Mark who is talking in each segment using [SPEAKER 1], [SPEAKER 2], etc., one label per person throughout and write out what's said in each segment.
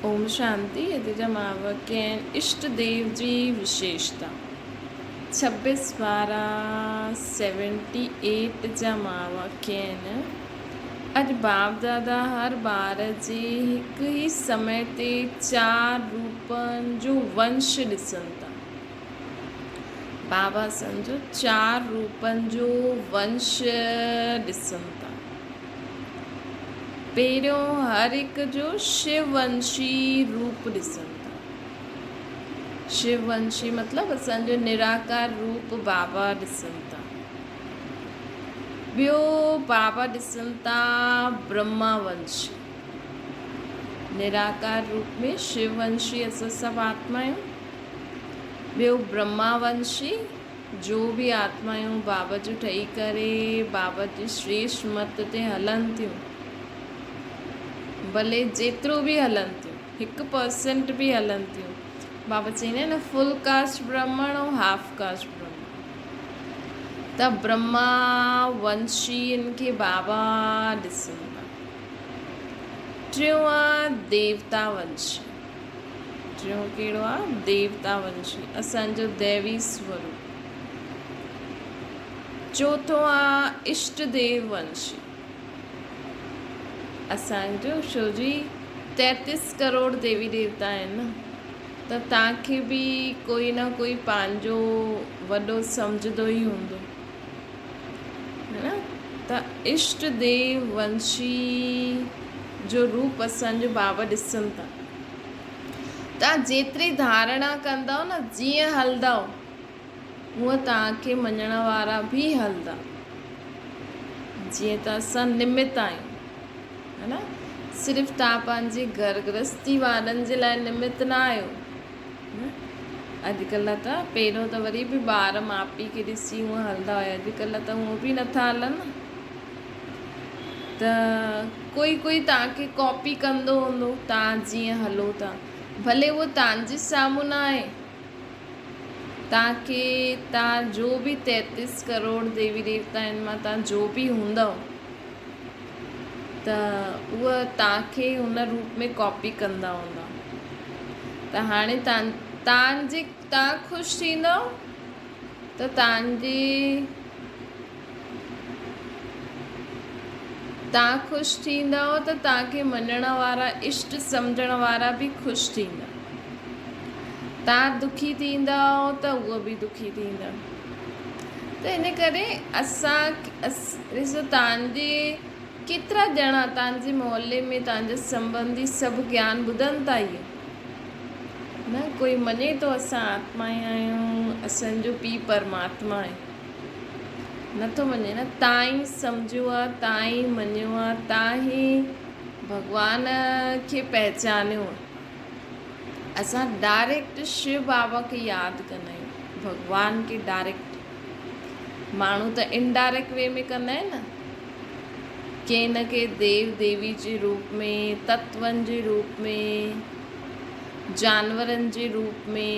[SPEAKER 1] ओम शांति। यदि जमावकेन इष्ट देव जी विशेषता 26/12/78 जमावकेन अज बाप दादा हर बार जी एक ही समय ते 4 रूपन जो वंश ॾिसनि था। बाबा सम्झो 4 रूपन जो वंश ॾिसनि था। पहिरियों हर हिक जो शिववंशी रूप ॾिसनि था। शिववंशी मतिलबु असांजो निराकार रूप बाबा ॾिसनि था। ॿियो बाबा ॾिसनि था ब्रह्मावंशी। निराकार रूप में शिववंशी असां सभु आत्मा आहियूं। ॿियो ब्रह्मावंशी जो बि आत्मा आहियूं बाबा जो ठही करे बाबा जी श्रेष्ठ मत ते हलनि थियूं। भले जेतिरो बि हलनि थियूं 1% बि हलनि थियूं। बाबा चईंदा आहिनि न फुल कास्ट ब्राह्मण ऐं हाफ कास्ट ब्राह्मण। त ब्रह्मा वंशीयुनि खे बाबा ॾिसनि था। टियों आहे देवता वंशी। टियों कहिड़ो आहे? देवता वंशी, असांजो दैवी स्वरूप। चौथों आहे इष्ट देव वंशी। असांजो छोजी 33 करोड़ देवी देवता आहिनि न, त तव्हांखे बि कोई न कोई पंहिंजो वॾो सम्झंदो ई हूंदो है न। त इष्ट देव वंशी जो रूप असांजो बाबा ॾिसनि था। तव्हां जेतिरी धारणा कंदव न, जीअं हलंदव हूअं तव्हांखे मञण वारा बि हलंदा। जीअं त असां निमित आहियूं है न। सिर्फ़ु तव्हां पंहिंजे घर गृहस्थी वारनि जे लाइ निमित न आहियो। अॼुकल्ह त पहिरियों त वरी बि ॿार माउ पीउ खे ॾिसी हूअं हलंदा हुया। अॼुकल्ह त हूअं बि नथा हलनि। त कोई तव्हांखे कॉपी कंदो हूंदो तव्हां जीअं हलो था। भले उहो तव्हांजे साम्हूं न आहे। तव्हां जो बि 33 करोड़ देवी देवता आहिनि मां तव्हां जो बि हूंदव त उहा तव्हांखे हुन रूप में कॉपी कंदा हूंदा। त हाणे तव्हां ख़ुशि थींदव त तव्हां ख़ुशि थींदव त तव्हांखे मञण वारा इष्ट सम्झण वारा बि ख़ुशि थींदा। तव्हां दुखी थींदव त उहो बि दुखी थींदा। त इन करे ॾिसो तव्हांजे केतिरा ॼणा तव्हांजे मोहल्ले में तव्हांजा संबंधी सभु ज्ञान ॿुधनि था। इहो न कोई मञे थो असां आत्मा ई आहियूं, असांजो पीउ परमात्मा आहे। नथो मञे न। तव्हां ई सम्झो आहे, तव्हां ई मञियो आहे, तव्हां ई भॻवान खे पहचानियो आहे। असां डायरेक्ट शिव बाबा खे यादि कंदा आहियूं, भॻवान खे डायरेक्ट। माण्हू त इनडायरेक्ट वे में कंदा आहिनि न, कंहिं न कंहिं देव देवी जे रूप में, तत्वनि जे रूप में, जानवरनि जे रूप में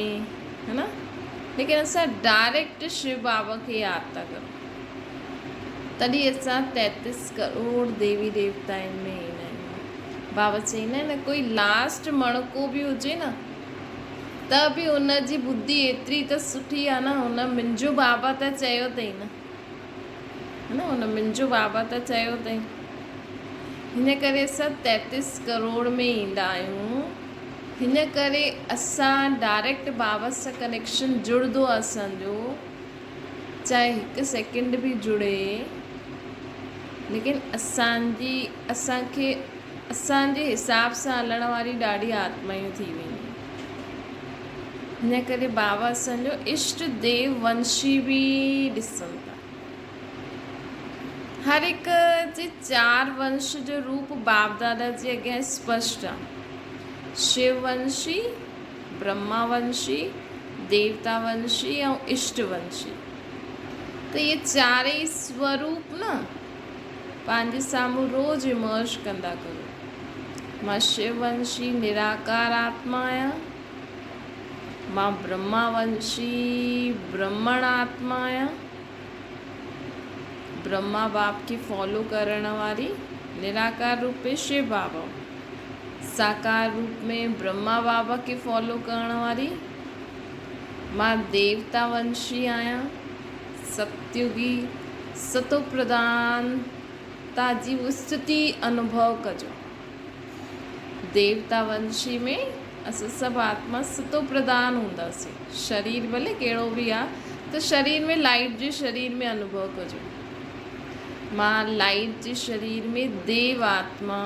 [SPEAKER 1] है न। लेकिन असां डायरेक्ट शिव बाबा खे यादि था करूं। तॾहिं असां 33 करोड़ देवी देवताउनि में ईंदा आहियूं। बाबा चईंदा आहिनि न कोई लास्ट मणको बि हुजे न त बि हुनजी बुद्धि एतिरी त सुठी आहे न। हुन मुंहिंजो बाबा त चयो अथई न, है न। हुन मुंहिंजो बाबा त चयो अथई। हिन करे असां 33 करोड़ में ईंदा आहियूं। हिन करे असां डायरेक्ट बाबा सां कनेक्शन जुड़ंदो आहे असांजो, चाहे 1 सेकेंड बि जुड़े। लेकिन असांखे असांजे हिसाब सां हलण वारी ॾाढी आत्मायूं थी वेंदियूं। हिन करे बाबा असांजो इष्ट देव वंशी बि ॾिसनि था। हर हिक जे 4 वंश जो रूप बाप दादा जे अॻियां स्पष्ट आहे। शिववंशी, ब्रह्मावंशी, देवतावंशी ऐं इष्टवंशी। त इहे 4 स्वरूप न पंहिंजे साम्हूं रोज़ इमर्ज कंदा करो। मां शिववंशी निराकार आत्मा आहियां। मां ब्रह्मावंशी ब्रह्मण आत्मा आहियां। ब्रह्मा बाप खे फॉलो करण वारी निराकार रूप शिव बाबा। साकार रूप में ब्रह्मा बाबा खे फॉलो करण वारी। मां देवता वंशी आहियां, सतयुगी सतो प्रधानता जी स्थिति अनुभव कजो। देवता वंशी में असां सभु आत्मा सतो प्रधान हूंदासीं। शरीर भले कहिड़ो बि आहे त शरीर में लाइट जे शरीर में अनुभव कजो। मां लाइट जे शरीर में देव आत्मा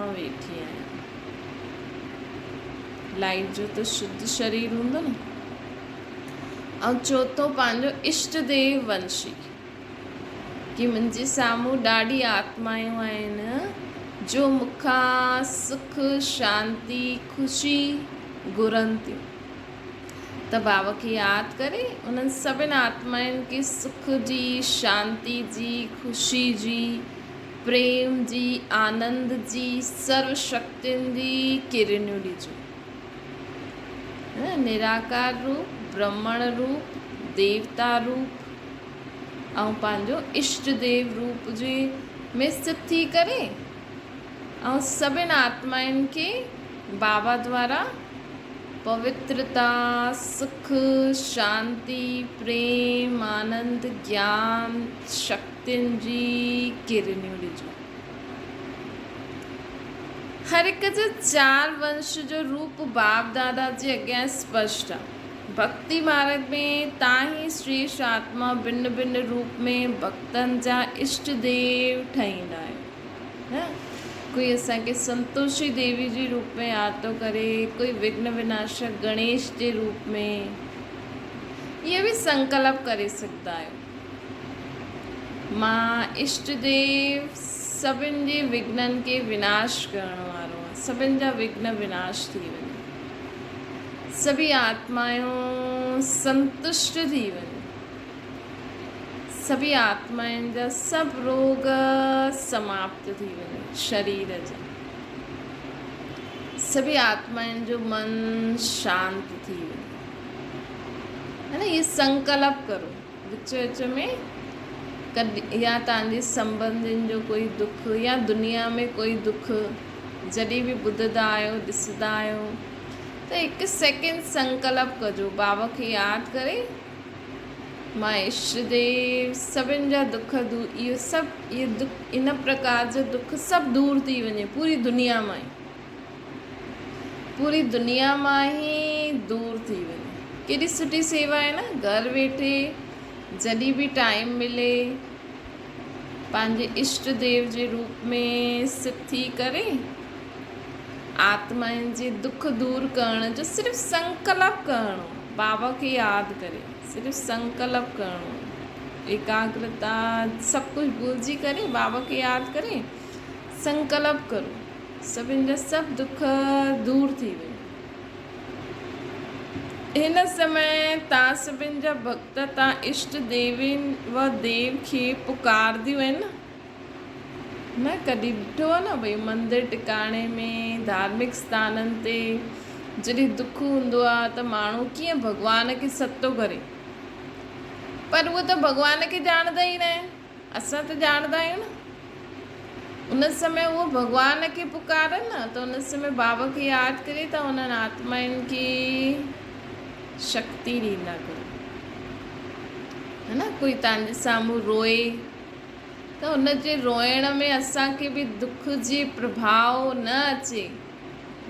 [SPEAKER 1] वेठी आहियां। लाइट जो त शुद्ध शरीर हूंदो न। ऐं चौथो पंहिंजो इष्ट देव वंशी, कि मुंहिंजे साम्हूं ॾाढी आत्मायूं आहिनि जो मूंखां सुख शांति ख़ुशी घुरनि थियूं। त बाबा खे यादि करे उन्हनि सभिनि आत्माउनि खे सुख जी, शांति जी, ख़ुशी जी, प्रेम जी, आनंद जी, सर्व शक्तियुनि जी किरणियूं ॾिजो। निराकार रूप, ब्रह्मण रूप, देवता रूप ऐं पंहिंजो इष्ट देव रूप जे में स्थित थी करे ऐं सभिनि आत्माउनि खे बाबा द्वारा पवित्रता, सुख, शांति, प्रेम, आनंद, ज्ञान, शक्तियुनि जी किरणियूं ॾिजो। हर हिक जे 4 वंश जो रूप बाप दादा जे अॻियां स्पष्ट आहे। भक्ति मार्ग में तव्हां श्रेष्ठ आत्मा भिन्न भिन्न रूप में भक्तनि जा इष्ट देव ठहींदा आहियो। कोई असांखे संतोषी देवी जे रूप में यादि थो करे, कोई विघ्न विनाशक गणेश जे रूप में। इहे बि संकल्प करे सघंदा आहियो। मां इष्ट देव सभिनि जे विघ्ननि खे विनाश करण वारो आहे। सभिनि जा विघ्न विनाश थी वञे, सभी आत्मायूं संतुष्ट थी वञे, सभी आत्माउनि जा सभु रोग समाप्त थी वञे शरीर जा, सभी आत्माउनि जो मन शांत थी वञे। है ना, ये संकल्प करो। विच विच में कॾहिं या तव्हांजे संबंधियुनि जो कोई दुख या दुनिया में कोई दुख जॾहिं बि ॿुधंदा आहियो, ॾिसंदा आहियो, त हिकु सेकेंड संकल्प कजो, बाबा खे यादि करे मां इष्ट देव सभिनि जा दुख दूर, इहो सभु इहे दुख, इन प्रकार जो दुख सभु दूर थी वञे पूरी दुनिया मां ई, पूरी दुनिया मां ई दूर थी वञे। केॾी सुठी सेवा आहे न, घर वेठे जॾहिं बि टाइम मिले पंहिंजे इष्ट देव जे रूप में स्थित थी करे आत्माउनि जे दुख दूर करण जो सिर्फ़ु संकल्प करणो, बाबा खे यादि करे सिर्फ़ु संकल्प करणो, एकाग्रता सभु कुझु भुलिजी करे बाबा खे यादि करे संकल्प करो, सभिनि जा सभु दुख दूर थी वञे। हिन समय तव्हां सभिनि जा भक्त तव्हां इष्ट देविन व देव खे पुकारदियूं आहिनि न। कॾहिं ॾिठो आहे न भई मंदिर टिकाणे में, धार्मिक स्थाननि ते जॾहिं दुख हूंदो आहे त माण्हू कीअं भॻवान खे सॾु थो करे, पर उहे त भॻवान खे ॼाणंदा ई न आहिनि, असां त ॼाणंदा आहियूं न। उन समय उहो भॻवान खे पुकारनि न, त उन समय बाबा खे यादि करे त उन्हनि आत्माउनि खे शक्ति ॾींदा करो। है न, कोई तव्हांजे साम्हूं रोए त उन जे रोइण में असांखे बि दुख जे प्रभाव न अचे,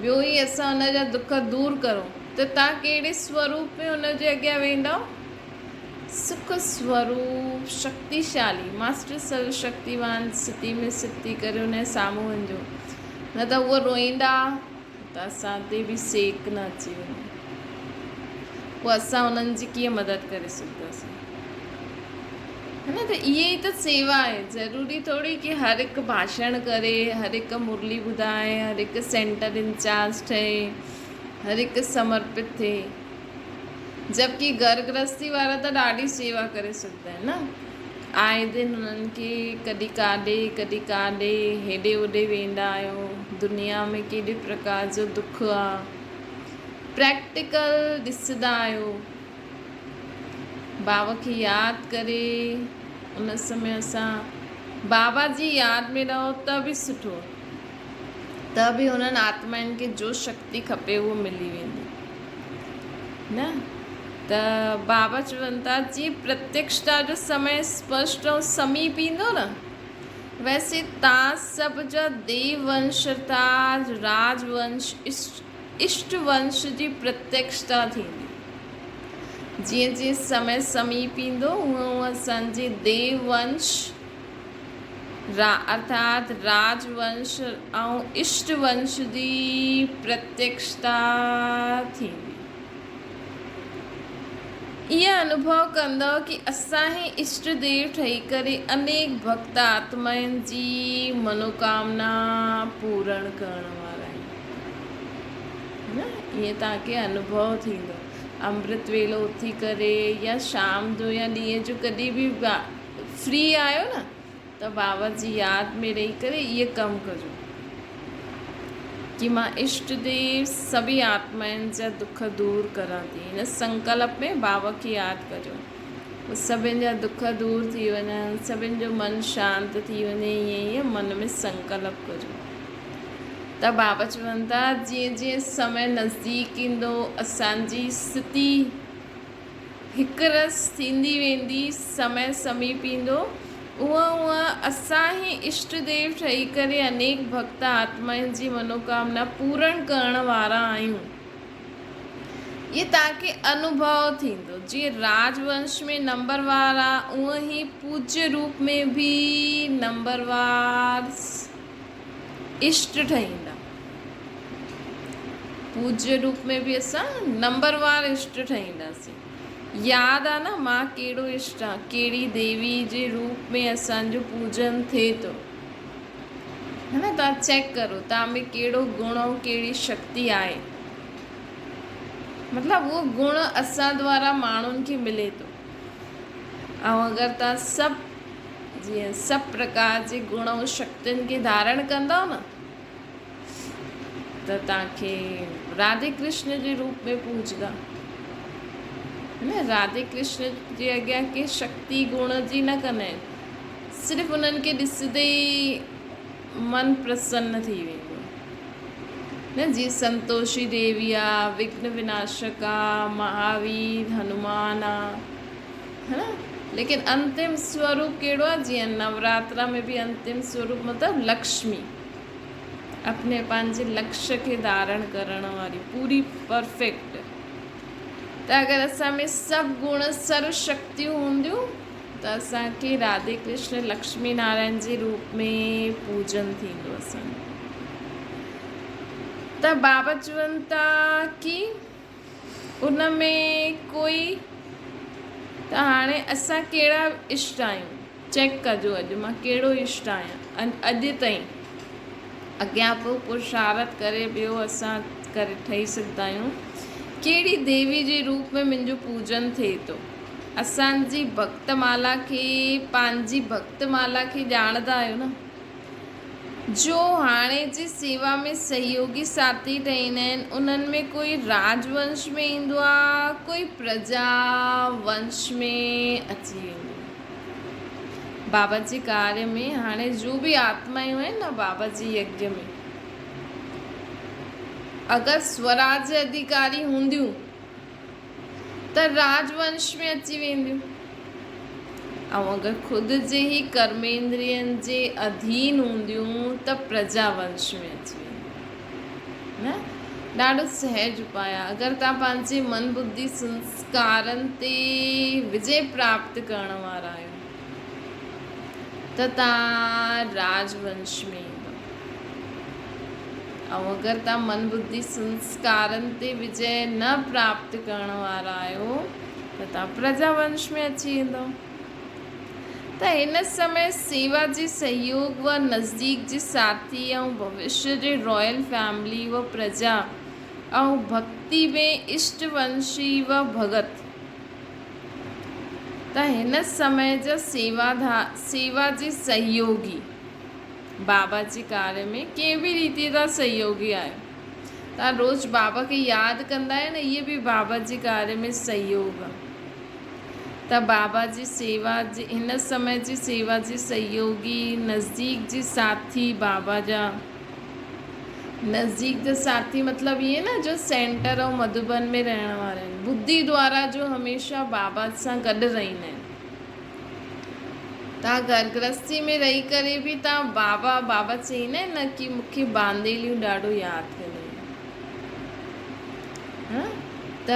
[SPEAKER 1] ॿियो ई असां उन जा दुख दूर करूं, त तव्हां कहिड़े स्वरूप में उन जे अॻियां वेंदव? सुख स्वरूप शक्तिशाली मास्टर सर्वशक्तिवान स्थिति में स्थिति करे उन जे साम्हूं वञिजो, न त उहो रोईंदा त असां ते बि सेक न अची वञे, पोइ असां उन्हनि जी कीअं मदद करे सघंदासीं। है न, त इहे ई त सेवा आहे। ज़रूरी थोरी कि हर हिकु भाषण करे, हर हिकु मुरली ॿुधाए, हर हिकु सेंटर इंचार्ज ठहे, हर हिकु समर्पित थिए, जबकि घर गृहस्थी वारा त ॾाढी सेवा करे सघंदा आहिनि न। आए दिन उन्हनि खे कॾहिं काॾे हेॾे होॾे वेंदा आहियो, दुनिया में केॾे प्रकार जो दुख आहे, प्रैक्टिकल ॾिसंदा आहियो। बाबा खे यादि करे उन समय असां बाबा जी यादि में रहो त बि सुठो, त बि हुननि आत्माउनि खे जो शक्ति खपे उहो मिली वेंदी न। त बाबा चवनि था जीअं प्रत्यक्षता जो समय स्पष्ट ऐं समीप ईंदो न, वैसे तव्हां सभ जा देववंश था राजवंश इष्टवंश जी प्रत्यक्षता थींदी। जीअं जीअं समय समीप ईंदो हूअं हूअं असांजे देववंश अर्थात राजवंश ऐं इष्टवंश जी प्रत्यक्षता थींदी। इहो अनुभव कंदव कि असां ई इष्ट देव ठही करे अनेक भक्त आत्माउनि जी मनोकामना पूर्ण करण वारा आहियूं न। ईअं तव्हांखे अनुभव थींदो। अमृत वेलो उथी करे या शाम जो या ॾींहं जो कॾहिं बि फ्री आहियो न त बाबा जी यादि में रही करे इहे कमु कजो कि मां इष्ट देव सभी आत्माउनि जा दुख दूर करां थी। हिन संकल्प में बाबा खे यादि कजो, सभिनि जा दुख दूर थी वञनि, सभिनि जो मन शांति थी वञे, ईअं मन में संकल्प कजो। त बाबा चवनि था जीअं जीअं समय नज़दीक ईंदो असांजी स्थिति हिकु रस थींदी वेंदी, समय समीप ईंदो उहा उहा असां ई इष्ट देव ठही करे अनेक भक्त आत्माउनि जी मनोकामना पूर्ण करण वारा आहियूं। ये तव्हांखे अनुभव थींदो। जीअं राजवंश में नंबरवार आहे उअं ई पूज्य रूप में बि नंबरवार इष्ट ठहींदा। पूज्य रूप में बि असां नंबरवार इष्ट ठहींदासीं। यादि आहे न मां कहिड़ो इष्ट आहे, कहिड़ी देवी जे रूप में असांजो पूजन थिए थो, है न। तव्हां चेक करो तव्हां में कहिड़ो गुण ऐं कहिड़ी शक्ति आहे। मतिलबु उहो गुण असां द्वारा माण्हुनि खे मिले थो। ऐं अगरि तव्हां सभु प्रकार जे गुण ऐं शक्तियुनि खे धारण कंदव न त तव्हांखे राधे कृष्ण जे रूप में पूजदा, है न। राधे कृष्ण जे अॻियां के शक्ति गुण जी न कंदा आहिनि, सिर्फ़ु उन्हनि खे ॾिसंदे ई मन प्रसन्न थी वेंदो न। जीअं संतोषी देवी आहे, विघ्न विनाशक आहे, महावीर हनुमान आहे, है न। लेकिन अंतिम स्वरूप कहिड़ो आहे? जीअं नवरात्रा में बि अंतिम स्वरूप मतिलबु लक्ष्मी, अपने पंहिंजे लक्ष्य खे धारण करण वारी पूरी परफेक्ट। त अगरि असां में सभु गुण सर्व शक्तियूं हूंदियूं त असांखे राधे कृष्ण लक्ष्मी नारायण जे रूप में पूजन थींदो असांजो। त बाबा चवनि था कि उन में कोई त हाणे असां कहिड़ा इष्ट आहियूं चेक कजो। अॼु मां कहिड़ो इष्ट आहियां अॼु ताईं। अॻियां पोइ पुरुषारत करे ॿियो असां करे ठही सघंदा आहियूं। कहिड़ी देवी जे रूप में मुंहिंजो पूजन थिए थो। असांजी भक्तमाला खे पंहिंजी भक्तमाला खे ॼाणंदा आहियो न। जो हाणे जी सेवा में सहयोगी साथी ठहींदा आहिनि उन्हनि में कोई राजवंश में ईंदो आहे, कोई प्रजा वंश में अची वेंदो आहे। बाबा जे कार्य में हाणे जो बि आत्मायूं आहिनि न बाबा जी यज्ञ में, अगरि स्वराज्य अधिकारी हूंदियूं त राजवंश में अची वेंदियूं, ऐं अगरि ख़ुदि जे ई कर्मेंद्रियनि जे अधीन हूंदियूं त प्रजावंश में अची वेंदियूं न। ॾाढो सहज उपाय आहे। अगरि तव्हां पंहिंजे मन बुद्धि संस्कारनि ते विजय प्राप्त करण वारा आहियो त तव्हां राजवंश में ईंदो। ऐं अगरि तव्हां मन बुद्धि संस्कारनि ते विजय न प्राप्त करण वारा आहियो त तव्हां प्रजावंश में अची वेंदो। त हिन समय सेवा जे सहयोग व नज़दीक जे साथी ऐं भविष्य जे रॉयल फैमिली व प्रजा ऐं भक्ति में इष्टवंशी व भगत। त हिन समय जा सेवा जे सहयोगी बाबा जे कार्य में कंहिं बि रीति जा सहयोगी आहियो। तव्हां रोज़ु बाबा खे यादि कंदा आहियो न, इहे बि बाबा जे कार्य में सहयोग आहे। त बाबा जी सेवा जी हिन समय जी सेवा जे सहयोगी नज़दीक जे साथी बाबा जा नज़दीक जा साथी मतलब ये ना जो सेंटर ऐं मधुबन में रहण वारा आहिनि, बुद्धि द्वारा जो हमेशह बाबा सां गॾु रहंदा आहिनि। तव्हां घर गृहस्थी में रही करे बि तव्हां बाबा बाबा चईंदा आहिनि न कि मूंखे बांदेलियूं ॾाढो यादि कंदियूं आहिनि। त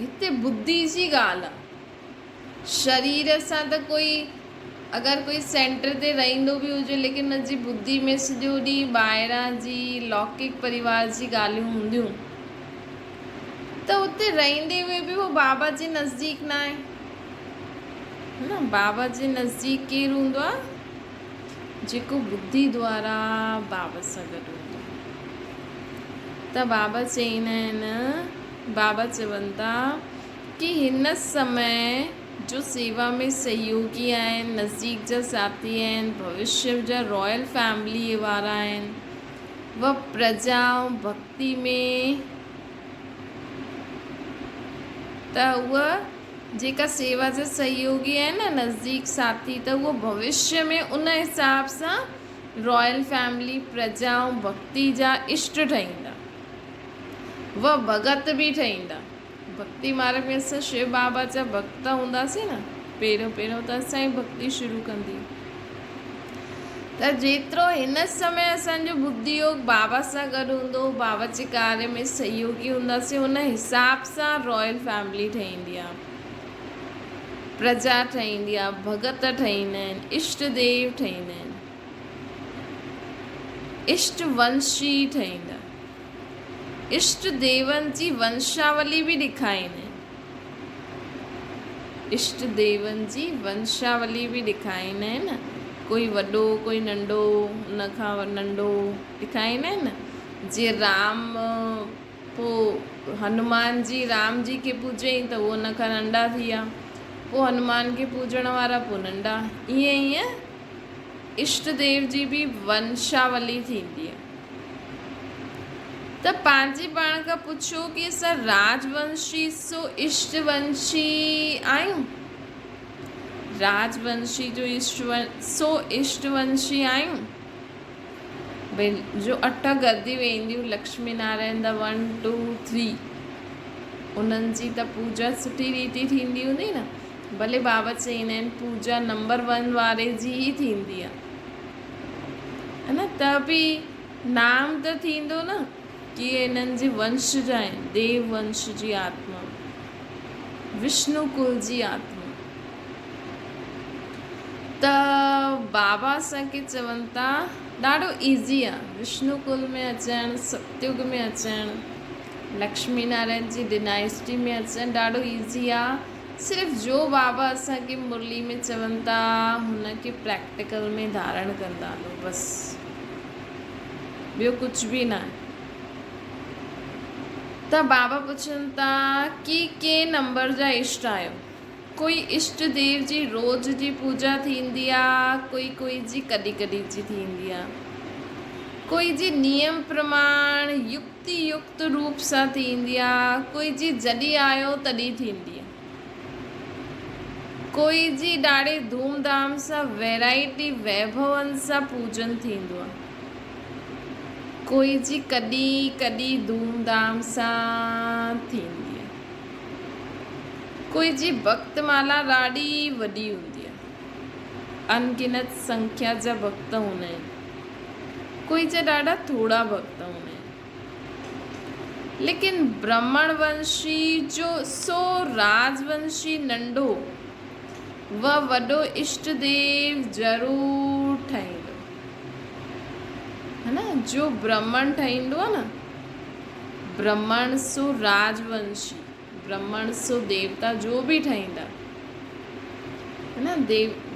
[SPEAKER 1] हिते बुद्धि जी ॻाल्हि आहे। शरीर सां त कोई अगरि कोई सेंटर ते रहंदो बि हुजे लेकिन हुनजी बुद्धि में सॼो ॾींहुं ॿाहिरां जी लौकिक परिवार जी ॻाल्हियूं हूंदियूं त उते रहंदे हुए बि उहो बाबा जे नज़दीक न आहे, है न। बाबा जे नज़दीक केरु हूंदो आहे? जेको बुद्धि द्वारा बाबा सां गॾु हूंदो आहे। त बाबा चईंदा आहिनि, बाबा चवनि था कि हिन समय जो सेवा में सहयोगी आहिनि, नज़दीक जा साथी आहिनि, भविष्य जा रॉयल फैमिली वारा आहिनि, वह प्रजा ऐं भक्ति में त उहा जेका सेवा जा सहयोगी आहिनि न नज़दीक साथी, त उहो भविष्य में उन हिसाब सां रॉयल फैमिली, प्रजा ऐं भक्ति जा इष्ट ठहींदा, वह भगत बि ठहींदा। भक्ति मार्ग में असां शिव बाबा जा भक्त हूंदासीं न, पहिरियों त असांजी भक्ति शुरू कंदी। त जेतिरो हिन समय असांजो बुद्धि योग बाबा सां गॾु हूंदो, बाबा जे कार्य में सहयोगी हूंदासीं, उन हिसाब सां रॉयल फैमिली ठहींदी आहे, प्रजा ठहींदी आहे, भगत ठहींदा आहिनि, इष्ट देव ठहींदा आहिनि, इष्ट वंशी ठहींदा। इष्ट देवनि जी वंशावली बि ॾेखारींदा आहिनि, इष्ट देवनि जी वंशावली बि ॾेखारींदा आहिनि। कोई वॾो कोई नंढो, उन खां नंढो ॾेखारींदा आहिनि न। जीअं राम पोइ हनुमान जी राम जी खे पूॼई त उहो उन खां नंढा थी विया, पोइ हनुमान खे पूॼण वारा पोइ नंढा, ईअं इष्ट देव जी बि वंशावली थींदी आहे। त पंहिंजे पाण खां पुछो कि असां राजवंशी सो इष्टवंशी आहियूं, राजवंशी जो इष्टवंशी आहियूं। भई जो 8 गद्दी वेंदियूं लक्ष्मी नारायण द 1 2 3, उन्हनि जी त पूजा सुठी रीति थींदी हूंदी न। भले बाबा चईंदा आहिनि पूजा नंबर 1 वारे जी ई थींदी आहे, है न। त बि नाम त थींदो न कि इन्हनि जे वंश जा आहिनि, देव वंश जी आत्मा, विष्णु कुल जी आत्मा। त बाबा असांखे चवनि था ॾाढो ईज़ी आहे विष्णु कुल में अचणु, सतयुग में अचणु, लक्ष्मी नारायण जी डिनाइस्टी में अचणु ॾाढो ईज़ी आहे। सिर्फ़ु जो बाबा असांखे मुरली में चवनि था हुनखे प्रैक्टिकल में धारण कंदा हलो, बसि, ॿियो कुझु बि न आहे। त बाबा पुछनि था कि के नंबर जा इष्ट आहियो। कोई इष्ट देव जी रोज़ जी पूजा थींदी आहे, कोई जी कॾहिं कॾहिं जी थींदी आहे, कोई जी नियम प्रमाण युक्ति युक्त रूप सां थींदी आहे, कोई जी जॾहिं आयो तॾहिं थींदी आहे, कोई जी ॾाढे धूमधाम सां वैराइटी वैभवनि सां पूजन थींदो आहे, कोई जी कॾहिं कॾहिं धूमधाम सां थींदी आहे, कोई जी भक्तमाला ॾाढी वॾी हूंदी आहे, अनगिनत संख्या जा भक्त हूंदा आहिनि, कोई जा ॾाढा थोड़ा भक्त हूंदा आहिनि। लेकिन ब्राह्मण वंशी जो सो राजवंशी नंढो व वॾो इष्ट देव ज़रूरु ठाहींदो, है न। जो ब्राह्मण ठाहींदो आहे न, ब्राह्मण सो राजवंशी, ब्राह्मण सो देवता जो बि ठाहींदा, है न।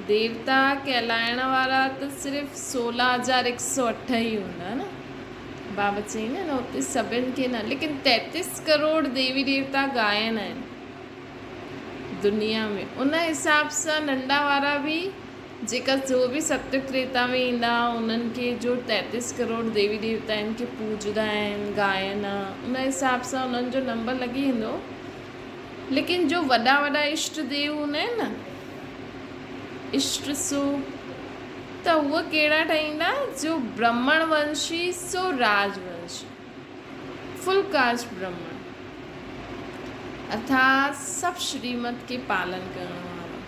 [SPEAKER 1] देवता कहलाइण वारा त सिर्फ़ु 16,108 ई हूंदा, है न। बाबा चईंदा न उते सभिनि खे न, लेकिन 33 करोड़ देवी देवता गायन आहिनि दुनिया में। उन हिसाब सां नंढा वारा बि जेका जो बि सत्य त्रेता में ईंदा उन्हनि खे जो 33 करोड़ देवी देवता आहिनि खे पूॼदा आहिनि, गायन, उन हिसाब सां उन्हनि जो नंबर लॻी वेंदो। लेकिन जो वॾा वॾा इष्ट देव हूंदा आहिनि न, इष्ट सो त उहे कहिड़ा ठाहींदा जो ब्राह्मण वंशी सो राजवंशी, फुल कास्ट ब्राह्मण अर्थात सब श्रीमत के पालन करण वारा,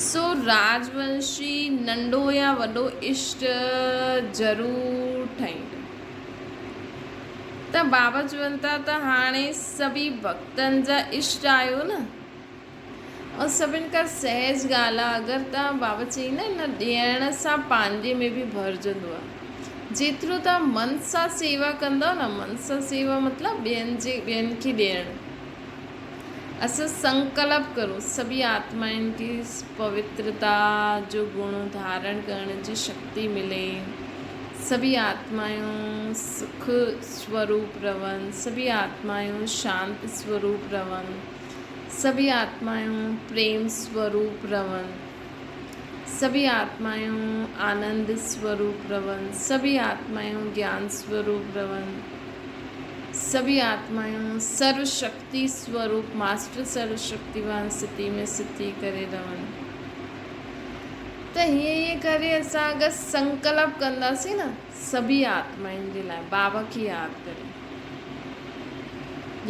[SPEAKER 1] सो राजवंशी नंढो या वॾो इष्ट ज़रूरु ठाहींदो। त बाबा चवनि था त हाणे सभी भक्तनि जा इष्ट आहियो न, और सभिनि खां सहज ॻाल्हि आहे, अगरि तव्हां बाबा चईंदा आहिनि न ॾियण सां पंहिंजे में बि भरिजंदो आहे। जेतिरो तव्हां मन सां सेवा कंदव न, मन सां सेवा मतिलबु ॿियनि खे ॾियणु। असां संकल्प करो सभी आत्माउनि खे पवित्रता जो गुण धारण करण जी शक्ति मिले, सभी आत्मायूं सुख स्वरूप रहनि, सभी आत्मायूं शांत स्वरूप रहनि, सभी आत्मायूं प्रेम स्वरूप रहनि, सभी आत्मायूं आनंद स्वरूप रहनि, सभी आत्मायूं ज्ञान स्वरूप रहनि, सभी आत्मायूं सर्वशक्ति स्वरूप मास्टर सर्वशक्तिवान स्थिति में स्थिति करे रहनि। त हीअं करे असां अगरि संकल्प कंदासीं न सभी आत्माउनि जे लाइ बाबा खे यादि करे,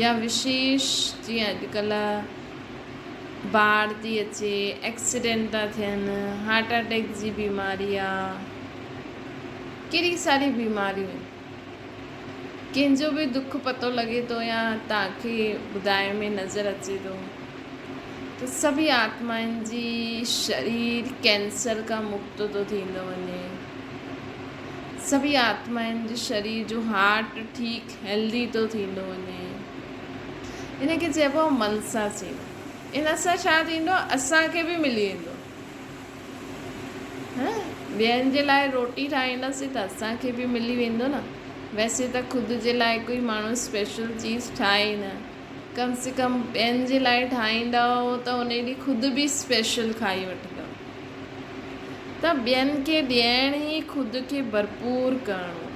[SPEAKER 1] या विशेष जीअं अॼुकल्ह बाढ़ थी अचे, एक्सीडेंट था थियनि, हार्ट अटैक जी बीमारी आहे, कहिड़ी सारी बीमारियूं आहिनि, कंहिंजो बि दुख पतो लॻे थो या तव्हांखे ॿुधाइण में नज़र अचे थो, त सभी आत्माउनि जी शरीर कैंसर खां मुक्त थो थींदो वञे, सभी आत्माउनि जे शरीर जो हार्ट ठीकु हेल्दी थो थींदो वञे। इनखे चइबो आहे मन सां सेवा। इन सां छा थींदो, असांखे बि मिली वेंदो। ॿियनि जे लाइ रोटी ठाहींदासीं त असांखे बि मिली वेंदो न। वैसे त ख़ुदि जे लाइ कोई माण्हू स्पेशल चीज़ ठाहे न, कम से कम ॿियनि जे लाइ ठाहींदव त उन ॾींहुं ख़ुदि बि स्पेशल खाई वठंदव। त ॿियनि खे ॾियण ई ख़ुदि खे भरपूर करणो।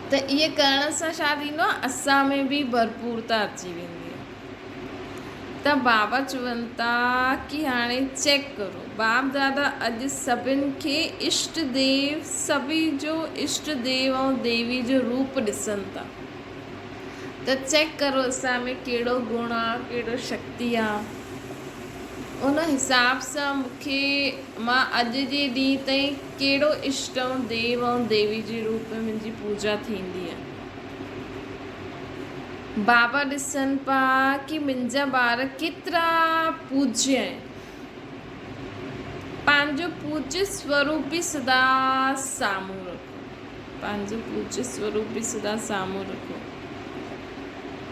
[SPEAKER 1] त इहे करण सां छा थींदो, असां में बि भरपूरता अची वेंदी आहे। त बाबा चवनि था कि हाणे चेक करो, बाप दादा अॼु सभिनि खे इष्ट देव, सभी जो इष्ट देव ऐं देवी जो रूप ॾिसनि था। त चेक करो असां में कहिड़ो गुण आहे, कहिड़ो शक्ति आहे। उन हिसाब सां मूंखे मां अॼु जे ॾींहं ताईं कहिड़ो इष्ट ऐं देव ऐं देवी जे रूप में मुंहिंजी पूजा थींदी आहे। बाबा ॾिसनि पिया कि मुंहिंजा ॿार केतिरा पूज्य आहिनि, पंहिंजो पूज्य स्वरूप बि सदा साम्हूं रखो, पंहिंजो पूज्य स्वरूप बि सदा साम्हूं रखो।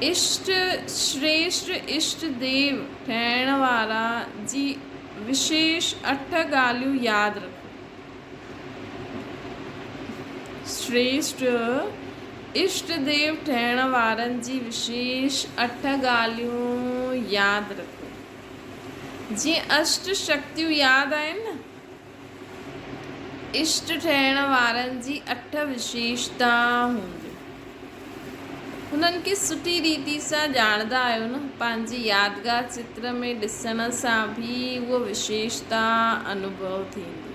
[SPEAKER 1] इष्ट श्रेष्ठ इष्ट देव ठहिण वारा जी विशेष 8 ॻाल्हियूं यादि रखो। श्रेष्ठ इष्ट देव ठहिण वारनि जी विशेष 8 ॻाल्हियूं यादि रखो। जीअं अष्ट शक्तियूं यादि आहिनि न, इष्ट ठहिण वारनि जी 8 विशेषता हूंदियूं। हुननि खे सुठी रीति सां ॼाणंदा आहियो न, पंहिंजी यादगार चित्र में ॾिसण सां बि उहा विशेषता अनुभव थींदी।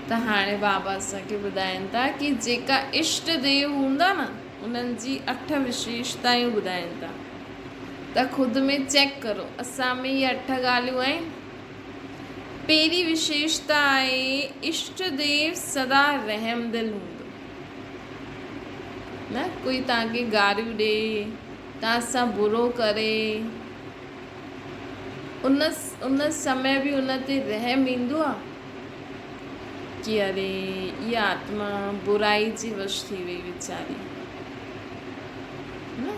[SPEAKER 1] त हाणे बाबा असांखे ॿुधाइनि था कि जेका इष्ट देव हूंदा न उन्हनि जी 8 विशेषतायूं ॿुधाइनि था। त ख़ुदि में चेक करो असां में इहे 8 ॻाल्हियूं आहिनि। पहिरीं विशेषता आहे इष्ट देव सदा रहमदिल हूंदो न, कोई तव्हांखे गारियूं ॾे, तव्हां सां बुरो करे, उन समय बि उन ते रहम ईंदो आहे कि अरे इहा आत्मा बुराई जी वश थी वई वीचारी न,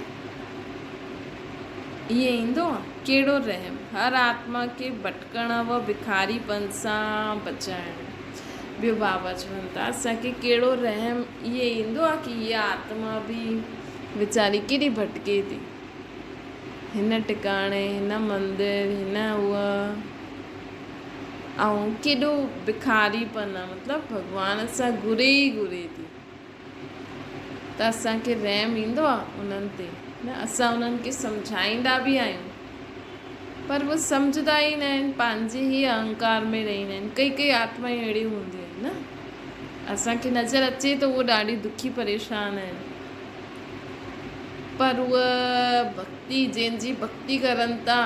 [SPEAKER 1] इहे ईंदो आहे कहिड़ो रहम। हर आत्मा खे भटकण व भिखारीपन सां बचाइण। ॿियो बाबा चवनि था असांखे कहिड़ो रहम इहे ईंदो आहे कि इहा आत्मा बि वीचारी केॾी भटके थी, हिन टिकाणे हिन मंदिर हिन उहा, ऐं केॾो भिखारीपन आहे, मतिलबु भॻवान सां घुरे ई घुरे थी। त असांखे रहम ईंदो आहे उन्हनि ते न, असां उन्हनि खे सम्झाईंदा बि आहियूं पर वो सम्झंदा ई न आहिनि, पंहिंजे ई अहंकार में रहंदा आहिनि। कई कई आत्मायूं अहिड़ियूं हूंदियूं आहिनि न, असांखे नज़र अचे त उहे ॾाढी दुखी परेशान आहिनि, पर उहा भक्ति, जंहिंजी भक्ति करनि था,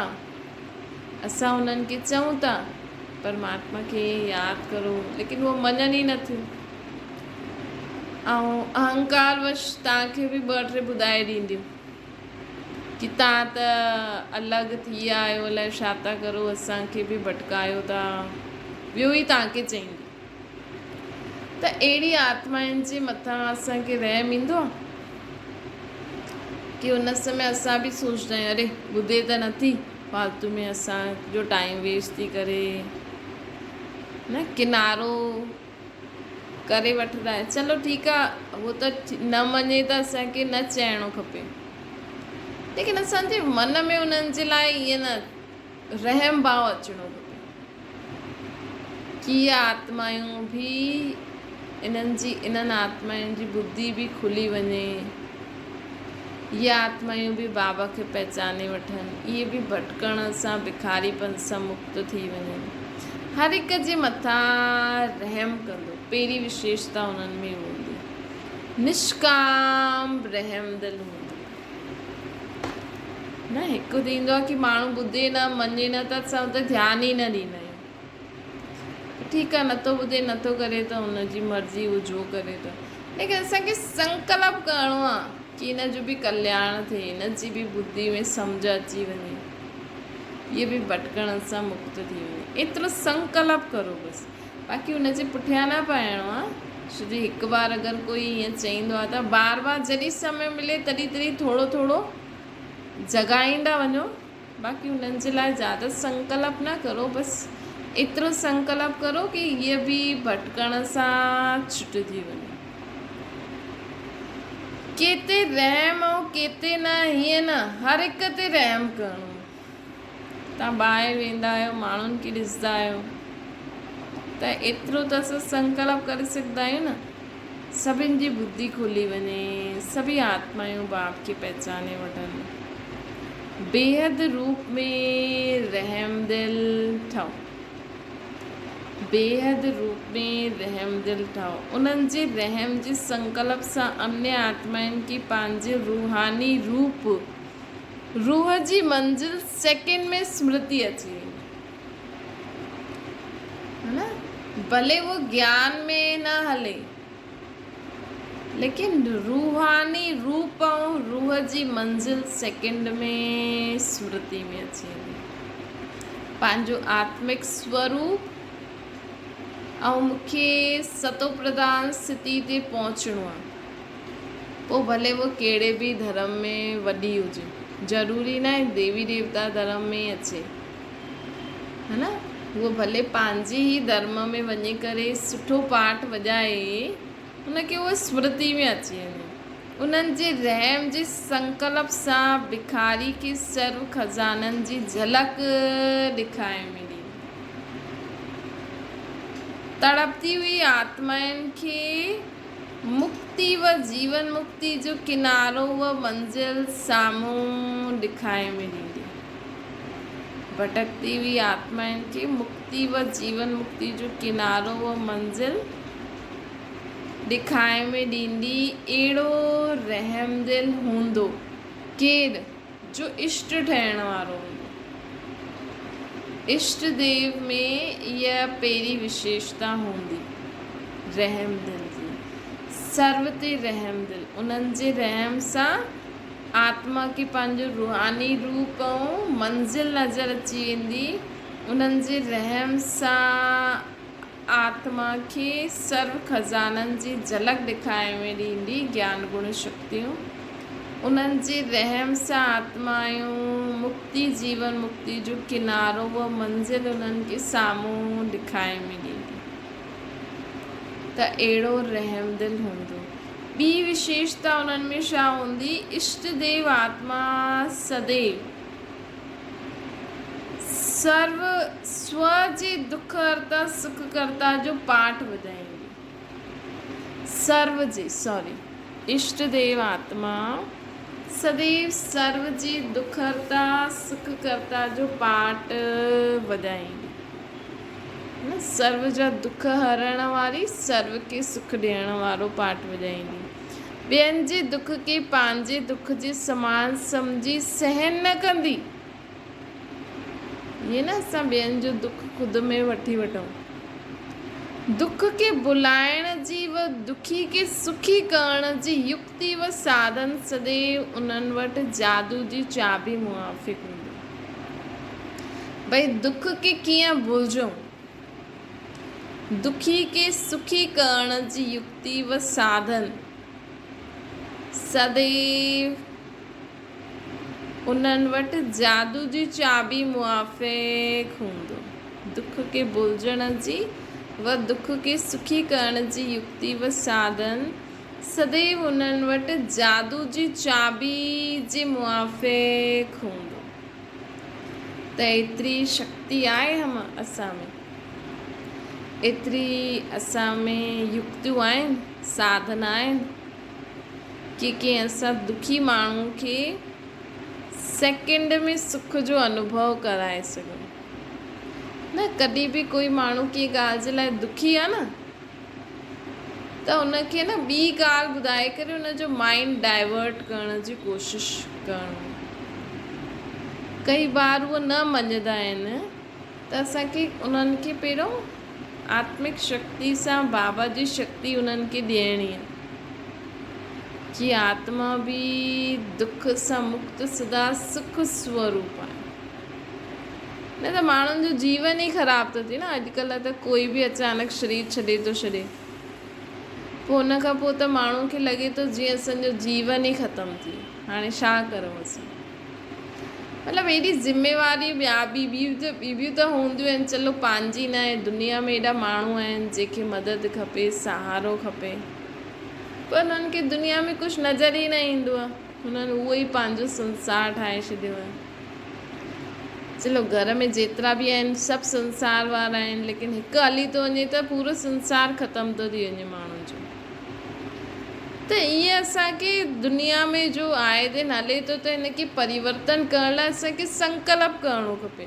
[SPEAKER 1] असां उन्हनि खे चऊं था परमात्मा खे यादि करो, लेकिन उहो मञनि ई नथियूं। ऐं अहंकारवश तव्हांखे बि ॿ टे ॿुधाए ॾींदियूं कि तव्हां त अलॻि थी विया आहियो, अलाए छा था करो, असांखे बि भटकायो था, ॿियो ई तव्हांखे चईंदी। त अहिड़ी आत्माउनि जे मथां असांखे रहम ईंदो आहे कि उन समय असां बि सोचंदा आहियूं अरे ॿुधे त नथी, फालतू में असांजो टाइम वेस्ट थी करे, न किनारो करे वठंदा आहिनि। चलो ठीकु आहे, उहो त न मञे त असांखे न चइणो खपे, लेकिन असांजे मन में उन्हनि जे लाइ ईअं न रहम भाव अचिणो खपे कि इहे आत्मायूं बि इन्हनि आत्माउनि जी बुद्धि बि खुली वञे, इहे आत्मायूं बि बाबा खे पहचाने वठनि, इहे बि भटकण सां, भिखारीपन सां मुक्त थी वञनि। हर हिक जे मथां रहम कंदो, पहिरीं विशेषता उन्हनि में हूंदी, निष्काम रहम दिल हूंदो न। हिकु थींदो आहे कि माण्हू ॿुधे न, मञे न, त असां उते ध्यानु ई न ॾींदा आहियूं। ठीकु आहे, नथो ॿुधे, नथो करे त हुनजी मर्ज़ी, उहो जो करे थो, लेकिन असांखे संकल्प करिणो आहे कि हिन जो बि कल्याण थिए, हिन जी बि बुद्धि में सम्झ अची वञे, इहे बि भटकण सां मुक्त थी वञे, एतिरो संकल्प करो बसि। बाक़ी हुनजे पुठियां न पाइणो आहे, छो जो हिकु बार अगरि कोई ईअं चईंदो आहे त बार बार जॾहिं समय मिले तॾहिं तॾहिं थोरो थोरो जगाईंदा वञो। बाक़ी हुननि जे लाइ ज़्यादा संकल्प न करो, बसि एतिरो संकल्प करो कि इहे बि भटकण सां छुट थी वञे। केते रहम ऐं केते न, हीअं न, हर हिक ते रहम करिणो। तव्हां ॿाहिरि वेंदा आहियो, माण्हुनि खे ॾिसंदा आहियो, त एतिरो त असां संकल्प करे सघंदा आहियूं न, सभिनि जी बुद्धि खुली वञे, सभी आत्मायूं बाप खे पहचाने वठनि, बेहद रूप में रहम दिल ठहो, बेहद रूप में रहम दिल ठहो। उन्हनि जे रहम जे संकल्प सां अन्य आत्माउनि खे पंहिंजे रूहानी रूप, रूह जी मंजिल सेकेंड में स्मृति अची वेंदी, है न। भले वो ज्ञान में न हले, लेकिन रूहानी रूप ऐं रूह जी मंजिल सेकेंड में स्मृति में अची वेंदी। पंहिंजो आत्मिक स्वरूप ऐं मूंखे सतो प्रधान स्थिति ते पहुचणो आहे, पोइ भले वो कहिड़े बि धर्म में वॾी हुजे, ज़रूरी न आहे देवी देवता धर्म में अचे, है न। उहो भले पंहिंजे ई धर्म में वञी करे सुठो पाठ वॼाए, उनखे उहा स्मृति में अची वञे। उन्हनि जे रहम जे संकल्प सां भिखारी खे सर्व खज़ाननि जी झलक ॾेखारे मिली। तड़पती हुई आत्माउनि खे मुक्ति व जीवन मुक्ति जो किनारो व मंजिल साम्हूं ॾेखारे मिली। भटकती हुई आत्माउनि खे मुक्ति व जीवन मुक्ति जो किनारो व मंजिल ॾेखारे में ॾींदी। अहिड़ो रहम दिल हूंदो केरु, जो इष्ट ठहिण वारो हूंदो। इष्ट देव में इहा पहिरीं विशेषता हूंदी, रहम दिल जी, सर्व ते रहम दिल। उन्हनि जे रहम सां आत्मा खे पंहिंजो रूहानी रूप ऐं मंजिल नज़र अची वेंदी। उन्हनि जे रहम सां आत्मा खे सर्व खज़ाननि जी झलक ॾेखारे में ॾींदी, ज्ञान गुण शक्तियूं। उन्हनि जे रहम सां आत्मायूं मुक्ति जीवन मुक्ति जो किनारो व मंजिल उन्हनि खे साम्हूं ॾेखारे में ॾींदी। त अहिड़ो रहम दिल हूंदो। ॿी विशेषता उन्हनि में छा हूंदी, इष्ट देव आत्मा सदैव सर्व स्व जे दुख हरता सुख करता जो पाठ ॿुधाईंदी। सर्व जे इष्ट देव आत्मा सदैव सर्व जी दुख हरता सुख करता जो पाठ वॼाईंदी न, सर्व जा दुख हरण वारी सर्व खे सुख ॾियण वारो पाठ वॼाईंदी, ॿियनि जे दुख खे पंहिंजे दुख जे समान सम्झी सहन न कंदी। ये न असां ॿियनि जो दुख ख़ुदि में वठी वठूं, दुख खे भुलाइण जी व दुखी खे सुखी करण जी युक्ति व साधन सदैव उन्हनि वटि जादू जी चाबी मुआफ़िक़ हूंदी। भई दुख खे कीअं भुलिजूं, दुखी खे सुखी करण जी युक्ति व साधन सदैव उन्हनि वटि जादू जी चाबी मुआफ़िक़ हूंदो। दुख खे भुलिजण जी व दुख खे सुखी करण जी युक्ति व साधन सदैव उन्हनि वटि जादू जी चाबी जे मुआफ़िक़ हूंदो। त एतिरी शक्ति आहे असां में, एतिरी असां में युक्तियूं आहिनि, साधन आहिनि कि कीअं असां दुखी माण्हू खे सेकेंड में सुख जो अनुभव कराए सघूं न। कॾहिं बि कोई माण्हू कंहिं ॻाल्हि जे लाइ दुखी आहे न, त उनखे न ॿी ॻाल्हि ॿुधाए करे उनजो माइंड डाइवर्ट करण जी कोशिशि करणु। कई बार उहे न मञंदा आहिनि, त असांखे उन्हनि खे पहिरियों आत्मिक शक्ति सां बाबा जी शक्ति उन्हनि खे ॾियणी आहे कि आत्मा बि दुख सां मुक्त सदा सुख स्वरूप आहे। न त माण्हुनि जो जीवन ई ख़राब थो थिए न। अॼुकल्ह त कोई बि अचानक शरीर छॾे थो छॾे, पोइ हुन खां पोइ त माण्हू खे लॻे थो जीअं असांजो जीवन ई ख़तमु थी, हाणे छा करूं असां। मतिलबु एॾी ज़िम्मेवारी ॿियूं त हूंदियूं आहिनि, चलो पंहिंजी न आहे, दुनिया में एॾा माण्हू आहिनि जंहिंखे मदद खपे, सहारो खपे, पर उन्हनि खे दुनिया में कुझु नज़र ई न ईंदो आहे। हुननि उहो ई पंहिंजो संसार ठाहे छॾियो आहे। चलो घर में जेतिरा बि आहिनि सभु संसार वारा आहिनि, लेकिन हिकु हली थो वञे त पूरो संसार ख़तमु थो थी वञे माण्हुनि जो। त ईअं असांखे दुनिया में जो आए दिन हले थो, त हिनखे परिवर्तन करण लाइ असांखे संकल्प करणो खपे।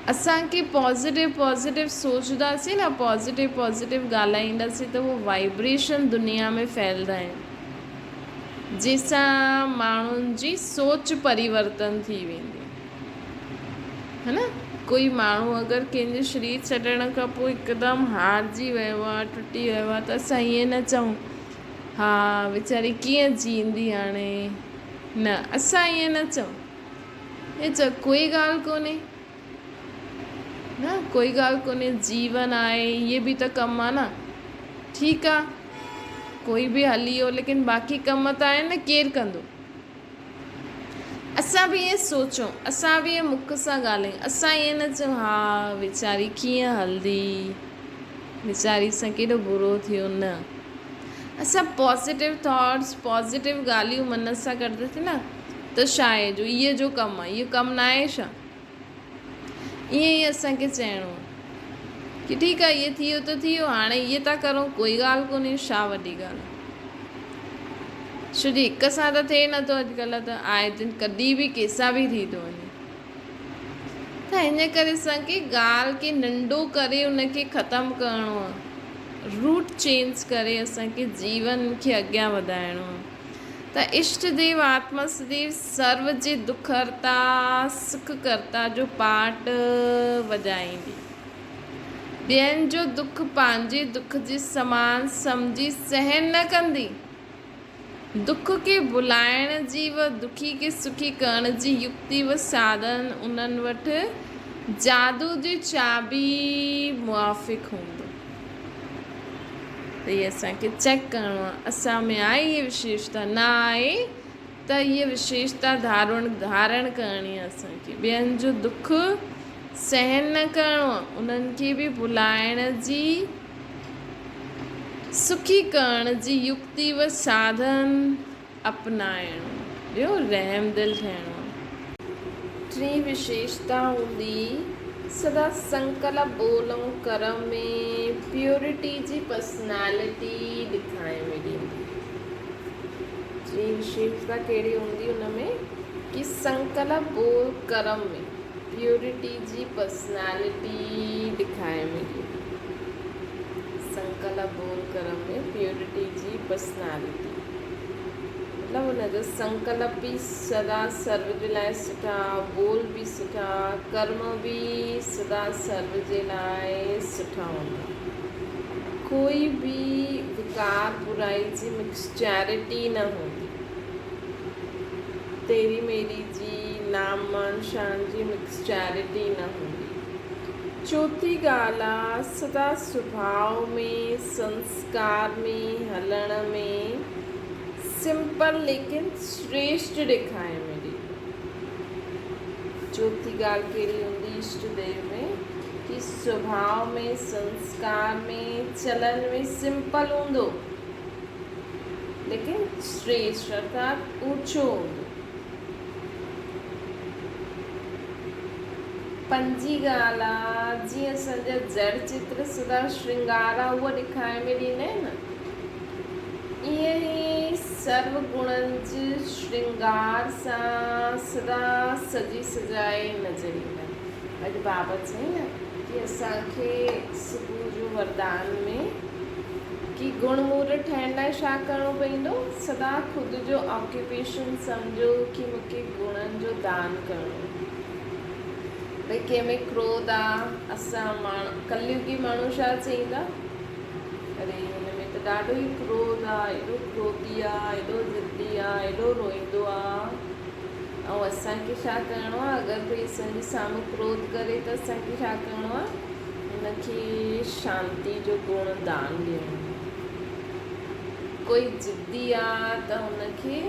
[SPEAKER 1] असांखे पॉज़िटिव सोचंदासीं न, पॉज़िटिव ॻाल्हाईंदासीं, त उहो वाइब्रेशन दुनिया में फैलंदा आहिनि, जंहिंसां माण्हुनि जी सोच परिवर्तन थी वेंदी है न। कोई माण्हू अगरि कंहिंजे शरीर छॾण खां पोइ हिकदमि हारजी वियो आहे, टुटी वियो आहे, त असां ईअं न चऊं हा वीचारी कीअं जींदी हाणे, न, असां ईअं न चऊं। हे चओ कोई ॻाल्हि कोन्हे न, कोई ॻाल्हि कोन्हे, जीवन आहे, इहे बि त कमु आहे न। ठीकु आहे, कोई बि हली वियो, लेकिन बाक़ी कम त आहिनि न, केरु कंदो। असां बि ईअं सोचूं, असां बि ईअं मुख सां ॻाल्हायूं, असां ईअं न चऊं हा वीचारी कीअं हलंदी, वीचारी सां केॾो बुरो थियो, न। असां पॉज़िटिव थॉट्स, पॉज़िटिव ॻाल्हियूं मन सां कंदासीं न, त छा आहे जो इहो जो कमु आहे, इहो कमु न आहे छा। ईअं ई असांखे चइणो आहे कि ठीकु आहे, इहो थी वियो त थी वियो, हाणे इहे था करूं, कोई ॻाल्हि कोन्हे, छा वॾी ॻाल्हि आहे। छो जो हिक सां त थिए नथो, अॼुकल्ह त आए दिन कॾहिं बि कंहिंसां बि थी थो वञे। त हिन करे असांखे ॻाल्हि खे नंढो करे उनखे ख़तमु करिणो आहे, रूट चेंज करे असांखे जीवन खे अॻियां वधाइणो आहे। त इष्ट देव आत्मा सदैव सर्व जे दुख हरता सुख करता जो पाठ वॼाईंदी, ॿियनि जो दुख पंहिंजे दुख जे समान सम्झी सहन न कंदी, दुख खे भुलाइण जी व दुखी खे सुखी करण जी युक्ति व साधन उन्हनि वटि जादू जी चाबी मुआफ़िक़ हूंदो। त इहे असांखे चेक करिणो आहे, असां में आहे इहा विशेषता, न आहे त इहा विशेषता धारण करणी आहे असांखे। ॿियनि जो दुख सहन न करिणो आहे, उन्हनि खे बि भुलाइण जी, सुखी करण जी युक्ति व साधन अपनाइणो, ॿियो रहम दिल थियणो। टी विशेषता हूंदी, सदा संकल्प ॿोलूं कर्म में प्योरिटी जी पर्सनैलिटी ॾेखारे में ॾींदी। ॿी विशेषता कहिड़ी हूंदी उन में कि संकल्प बोल कर्म में प्योरिटी जी पर्सनैलिटी ॾेखारे मिली। संकल्प बोल कर्म में प्योरिटी जी पर्सनैलिटी मतलब हुनजो संकल्प भी सदा सर्व जे लाइ सुठा, बोल भी सुठा, कर्म भी सदा सर्व जे लाइ सुठा हूंदा। कोई भी विकार बुराई जी मिक्सचैरिटी न हूंदी। तेरी मेरी जी नाम मान शान जी मिक्सचैरिटी न हूंदी। चौथी ॻाल्हि आहे सदा स्वभाव में संस्कार में हलण में सिंपल लेकिन श्रेष्ठ ॾेखारे मिली। चौथी ॻाल्हि कहिड़ी हूंदी इष्ट देव में कि स्वभाव में संस्कार में चलन में सिंपल हूंदो लेकिन श्रेष्ठ अर्थात ऊंचो हूंदो। पंजी ॻाल्हि आहे जीअं असांजा जड़ चित्र सदा श्रृंगार आहे उहो ॾेखारे में ॾींदा आहिनि न, ईअं ई सर्व गुणनि जे श्रृंगार सां सदा सजी सजाए नज़र ईंदा आहिनि। अॼु बाबा चई न कि असांखे सुबुह जो वरदान में कि गुणमूर ठहिण लाइ छा करिणो पवंदो, सदा ख़ुदि जो ऑक्यूपेशन सम्झो कि मूंखे गुणनि जो दान करिणो। भई कंहिंमें क्रोध आहे, असां कलयुगी माण्हू छा चईंदा, अरे हिन में त ॾाढो ई क्रोध आहे, एॾो क्रोधी आहे, एॾो ज़िद्दी आहे, एॾो रोईंदो आहे। ऐं असांखे छा करिणो आहे, अगरि कोई असांजे साम्हूं क्रोध करे त असांखे छा करिणो आहे, हुनखे शांती जो गुण दान ॾियणो। कोई ज़िद्दी आहे त हुनखे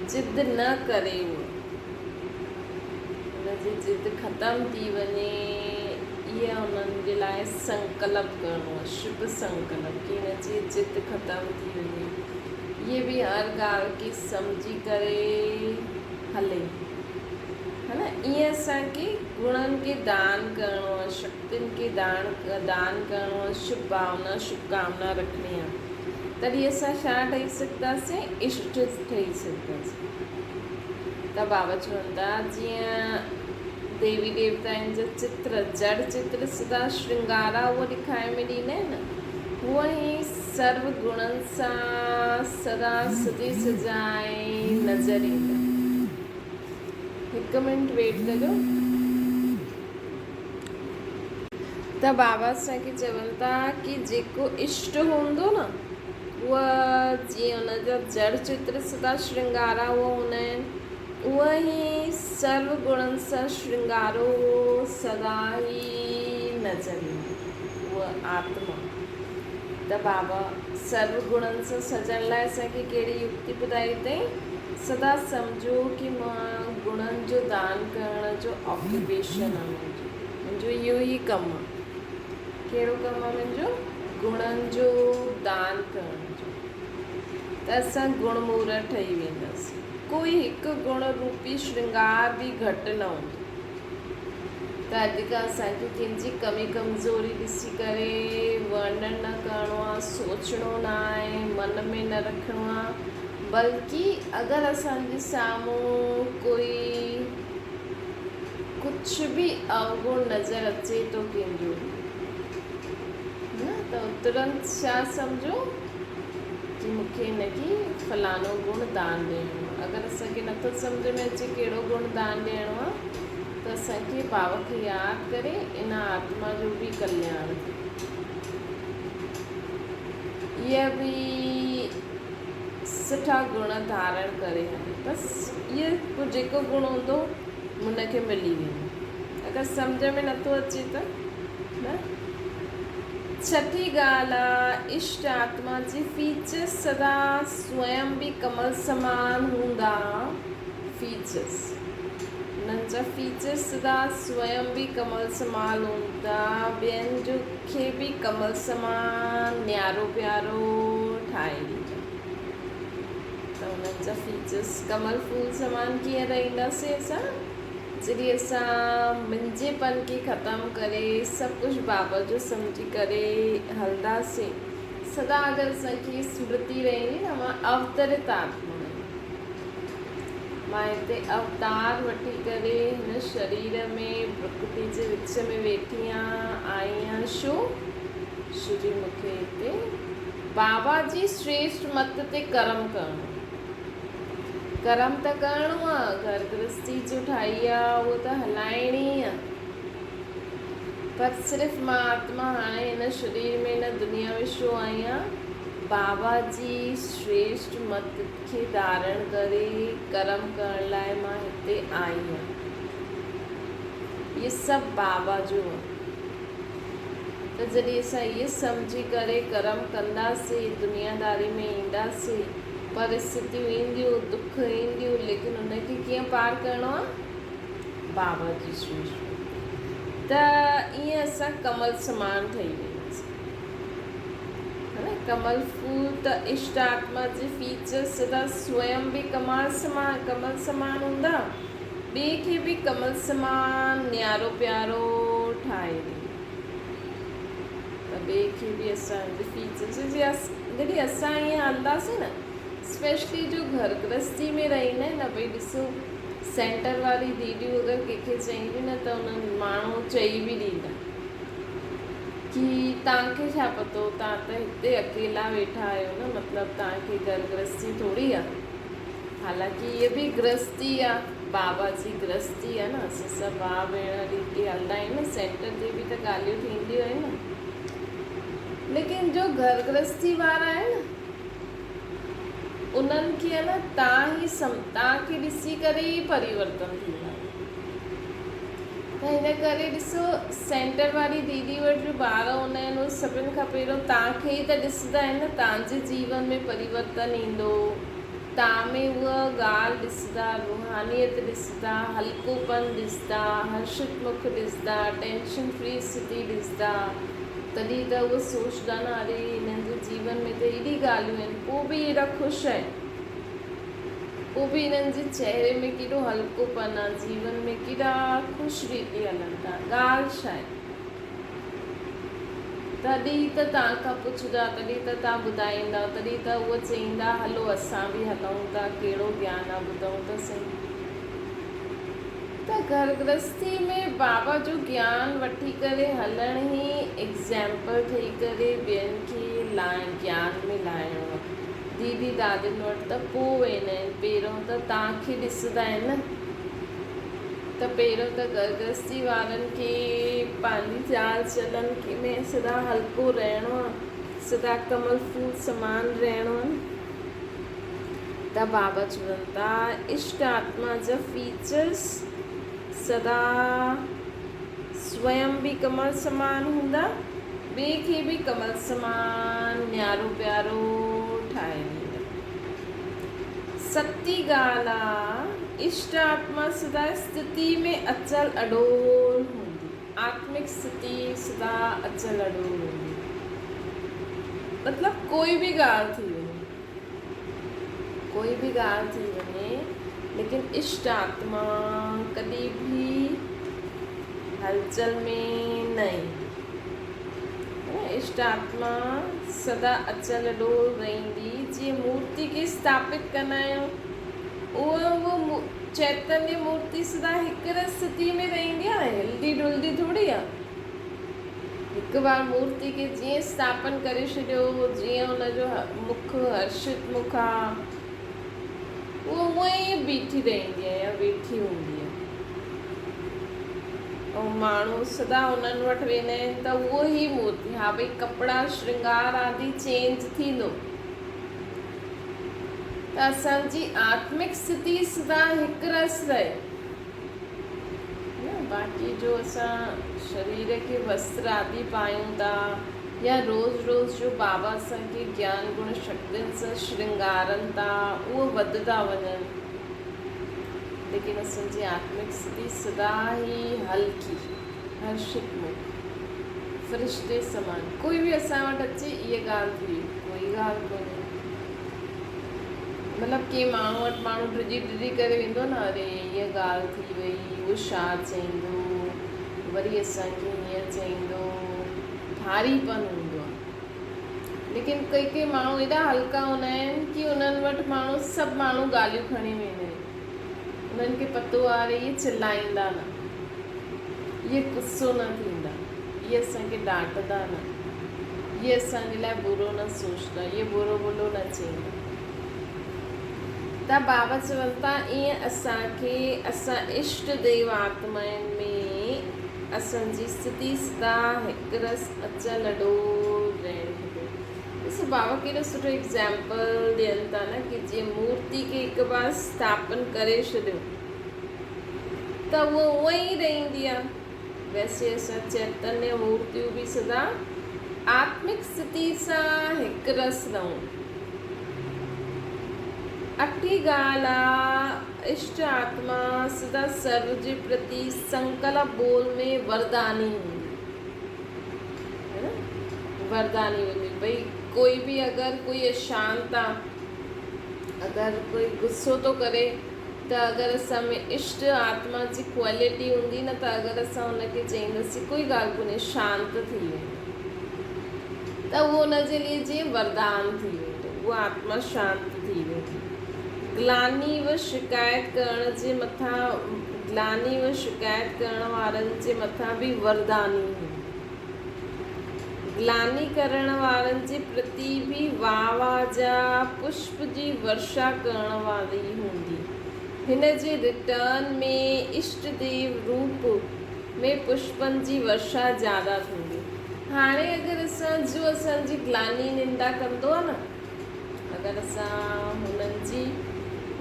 [SPEAKER 1] ज़िद न करे, हुनजी ज़िद ख़तमु थी वञे, इहा हुननि जे लाइ संकल्प करिणो आहे, शुभ संकल्प कि हिनजी ज़िद ख़तमु थी वञे। इहे बि हर ॻाल्हि खे सम्झी करे हले, है न। ईअं असांखे गुणनि खे दान करिणो आहे, शक्तियुनि खे दान करिणो आहे, शुभ भावना शुभकामना रखणी आहे। तॾहिं असां छा ठही सघंदासीं, इष्ट ठही सघंदासीं। त बाबा चवनि था जीअं देवी देवताउनि जा चित्र जड़ चित्र सदा श्रृंगार आहे उहो ॾेखारे में ॾींदा आहिनि न, हूअं ई सर्व गुणनि सां सदा सजी सजाए नज़र ईंदा। हिकु मिंट वेट कजो। त बाबा असांखे चवनि था कि जेको इष्ट हूंदो न उहा जीअं हुनजा जड़ चित्र सदा श्रृंगार उहो हूंदा आहिनि, उहा ई सर्व गुणनि सां श्रृंगारो सदा ई नज़र ईंदी उहा आत्मा। त बाबा सर्व गुणनि सां सजण लाइ असांखे कहिड़ी युक्ति ॿुधाई अथई, सदा सम्झो कि मां गुणनि जो दान करण जो ऑक्यूपेशन आहे मुंहिंजो इहो ई कमु आहे। कहिड़ो कमु आहे मुंहिंजो, गुणनि जो दान करण जो। त असां गुणमूर ठही वेंदासीं। कोई हिकु गुण रूपी श्रृंगार बि घटि न हूंदो। त अॼु खां असांखे कंहिंजी कमी कमज़ोरी ॾिसी करे वर्णन न करिणो आहे, सोचणो न आहे, मन में न रखिणो आहे, बल्कि अगरि असांजे साम्हूं कोई कुझु बि अवगुण नज़र अचे थो कंहिंजो न, त तुरंत छा सम्झो कि मूंखे हिनखे फलानो गुण दान ॾियणो आहे। अगरि असांखे नथो सम्झ में अचे कहिड़ो गुण दान ॾियणो आहे त असांखे बाबा खे यादि करे इन आत्मा जो बि कल्याण थिए। इहा बि सुठा गुण धारण करे हले, बसि इहो जेको गुण हूंदो हुनखे मिली वेंदो। अगरि सम्झ में नथो अचे त न। छठी ॻाल्हि आहे इष्ट आत्मा जी फीचर्स सदा स्वयं बि कमल समान हूंदा। फीचर्स हुननि जा फीचर्स सदा स्वयं बि कमल समान हूंदा, ॿियनि जो खे बि कमल समान न्यारो प्यारो ठाहे ॾींदा। त हुननि जा फीचर्स कमल फूल समान कीअं रहंदासीं असां, जॾहिं असां मुंहिंजेपन खे ख़तमु करे सभु कुझु बाबा जो सम्झी करे हलंदासीं। सदा अगरि असांखे स्मृति रहंदी न मां अवतरित आत्मा आहियां, मां हिते अवतार वठी करे हिन शरीर में प्रकृति जे विच में वेठी आई आहियां। छो जी मूंखे हिते बाबा जी श्रेष्ठ मत ते कर्म करणो। कर्म त करिणो आहे, घर गृहस्थी जो ठाही आहे उहो त हलाइणी आहे, पर सिर्फ़ु मां आत्मा हाणे हिन शरीर में हिन दुनिया में छो आई आहियां? बाबा जी श्रेष्ठ मत खे धारण करे कर्म करण लाइ मां हिते आई आहियां। इहे सभु बाबा जो आहे। त जॾहिं असां इहे सम्झी करे कर्म कंदासीं, दुनियादारी में ईंदासीं, परिस्थितियूं ईंदियूं, दुख ईंदियूं, लेकिन उनखे कीअं पार करिणो आहे? बाबा जी श्रेष्ठ। त ईअं असां कमल समान ठही वेंदासीं, है न। कमल फूल त इष्ट आत्मा जे फीचर्स सदा स्वयं बि कमल समान हूंदा, ॿिए खे बि कमल समान न्यारो प्यारो ठाहे ॾींदा। त ॿिए खे बि असांजे फीचर्स जॾहिं असां ईअं हलंदासीं न, स्पेशली जो घर गृहस्थी में रहंदा आहिनि न, भई ॾिसो सेंटर वारी दीदियूं अगरि कंहिंखे चईंदियूं न त उन्हनि माण्हू चई बि ॾींदा कि तव्हांखे छा पतो, तव्हां त हिते अकेला वेठा आहियो न, मतिलबु तव्हांखे घर गृहस्थी थोरी आहे। हालांकि इहे बि गृहस्थी आहे, बाबा जी गृहस्थी आहे न। असां सभु भाउ भेण रीति हलंदा आहियूं न, सेंटर ते बि त ॻाल्हियूं थींदियूं आहिनि न। लेकिन जो घर गृहस्थी वारा आहिनि न, उन्हनि खे आहे न तव्हांखे ॾिसी करे ई परिवर्तन थींदा। त हिन करे ॾिसो, सेंटर वारी दीदी वटि जो ॿार हूंदा आहिनि, उहे सभिनि खां पहिरियों तव्हांखे ई त ॾिसंदा आहिनि न, तव्हांजे जीवन में परिवर्तन ईंदो, तव्हां में उहा ॻाल्हि ॾिसंदा, रूहानियत ॾिसंदा, हल्कोपन ॾिसंदा, हर्षित मुख ॾिसंदा, टेंशन फ्री स्थिति ॾिसंदा। तॾहिं त उहो सोचंदा न, अरे हिननि जे जीवन में त एॾी ॻाल्हियूं आहिनि, पोइ बि एॾा ख़ुशि आहिनि, पोइ बि हिननि जे चहिरे में केॾो हल्कोपन आहे, जीवन में केॾा ख़ुशि रीति हलनि था। ॻाल्हि छा आहे? तॾहिं त तव्हां खां पुछंदा, तॾहिं त तव्हां ॿुधाईंदा, तॾहिं त उहो चईंदा हलो असां बि हलूं था, कहिड़ो ज्ञान आहे ॿुधूं त सही। त घर गृहस्थी में बाबा जो ज्ञान वठी करे हलण ई एग्ज़ाम्पल ठही करे ॿियनि खे ज्ञान में लाहिणो आहे। दीदी दादियुनि वटि त पोइ वेंदा आहिनि, पहिरियों त तव्हांखे ॾिसंदा आहिनि न। त पहिरियों त घर गृहस्थी वारनि खे पंहिंजी चाल चलन में सदा हल्को रहणो आहे, सदा कमल फूल समान रहणो आहे। त बाबा चवनि था, इष्ट आत्मा जा फीचर्स सदा स्वयं बि कमल समान हूंदा, ॿिए खे बि कमल समान न्यारो प्यारो ठाहे ॾींदा। सच्ची ॻाल्हि आहे, इष्ट आत्मा सदा स्थिति में अचल अडोल हूंदी, आत्मिक स्थिति सदा अचल अडोल हूंदी। मतिलबु कोई बि ॻाल्हि थी वञे, लेकिन इष्ट आत्मा कॾहिं बि हलचल में न ईंदी। इष्ट आत्मा सदा अचल डोल रहंदी। जीअं मूर्ति खे स्थापित कंदा आहियूं, उहो चैतन्य मूर्ति सदा हिकु स्थिति में रहंदी आहे, हिलदी डुलदी थोरी आहे। हिकु बार मूर्ति खे जीअं स्थापन करे छॾियो, जीअं हुनजो मुख हर्षित मुख आहे, उहो उअं ई बीठी रहंदी आहे या वेठी हूंदी आहे। ऐं माण्हू सदा उन्हनि वटि वेंदा आहिनि त उहो ई मूर्ति, हा भई कपिड़ा श्रृंगार आदि चेंज थींदो, त असांजी आत्मिक स्थिति सदा हिकु रस रहे न। बाक़ी जो असां शरीर खे वस्त्र आदि पायूं था, या रोज़ रोज़ जो बाबा असांखे ज्ञान गुण शक्तियुनि सां श्रृंगारनि था, उहो वधंदा वञनि, लेकिन असांजी आत्मिक स्थिति सदा ई हल्की, हर्षित मुख, फ़रिश्ते समान। कोई बि असां वटि अचे, इहा ॻाल्हि थी, कोई ॻाल्हि कोन्हे। मतिलबु कंहिं माण्हू वटि माण्हू डिॼी करे वेंदो न, अरे हीअ ॻाल्हि थी वई, उहो छा चईंदो, वरी असांखे हीअं चईंदो, भारीपन हूंदो आहे। लेकिन कई माण्हू एॾा हल्का हूंदा आहिनि कि उन्हनि वटि सभु माण्हू ॻाल्हियूं खणी वेंदा आहिनि। उन्हनि खे पतो आहे इहे चिल्लाईंदा न, इहे गुस्सो न थींदा, इहे असांखे डांटदा न, इहे असांजे लाइ बुरो न सोचंदा, इहे बुरो भलो न चईंदा। त बाबा चवनि था ईअं असांखे असां इष्ट देव आत्माउनि में असांजी स्थिति सदा हिकु रस अचल लॾो रहणु खपे। ॾिसो बाबा केॾो सुठो एग्ज़ाम्पल ॾियनि था न कि जीअं मूर्ति खे हिकु बार स्थापन करे छॾियो त उहो उअं ई रहंदी आहे। वैसे असां चैतन्य मूर्तियूं बि सदा आत्मिक स्थिति सां हिकु रस रहूं। अठी ॻाल्हि आहे इष्ट आत्मा सदा सर्व जे प्रति संकल्प बोल में वरदानी हूंदी है न, वरदानी हूंदी। भई कोई बि अगरि कोई अशांत आहे, अगरि कोई गुस्सो थो करे त अगरि असां में इष्ट आत्मा जी क्वालिटी हूंदी न, त अगरि असां हुनखे चईंदासीं कोई ॻाल्हि कोन्हे शांत थी वेंदो, त उहो हुनजे लिए जीअं वरदान थी वेंदो, उहा आत्मा शांत थी वेंदी। ग्लानी व शिकायत करण जे मथां, ग्लानी व शिकायत करण वारनि जे मथां बि वरदानी हूंदी। ग्लानी करण वारनि जे प्रति बि वाह जा पुष्प जी वर्षा करण वारी हूंदी। हिन जे रिटर्न में इष्ट देव रूप में पुष्पनि जी वर्षा ज़्यादा थींदी। हाणे अगरि असांजी ग्लानी निंदा कंदो आहे न, अगरि असां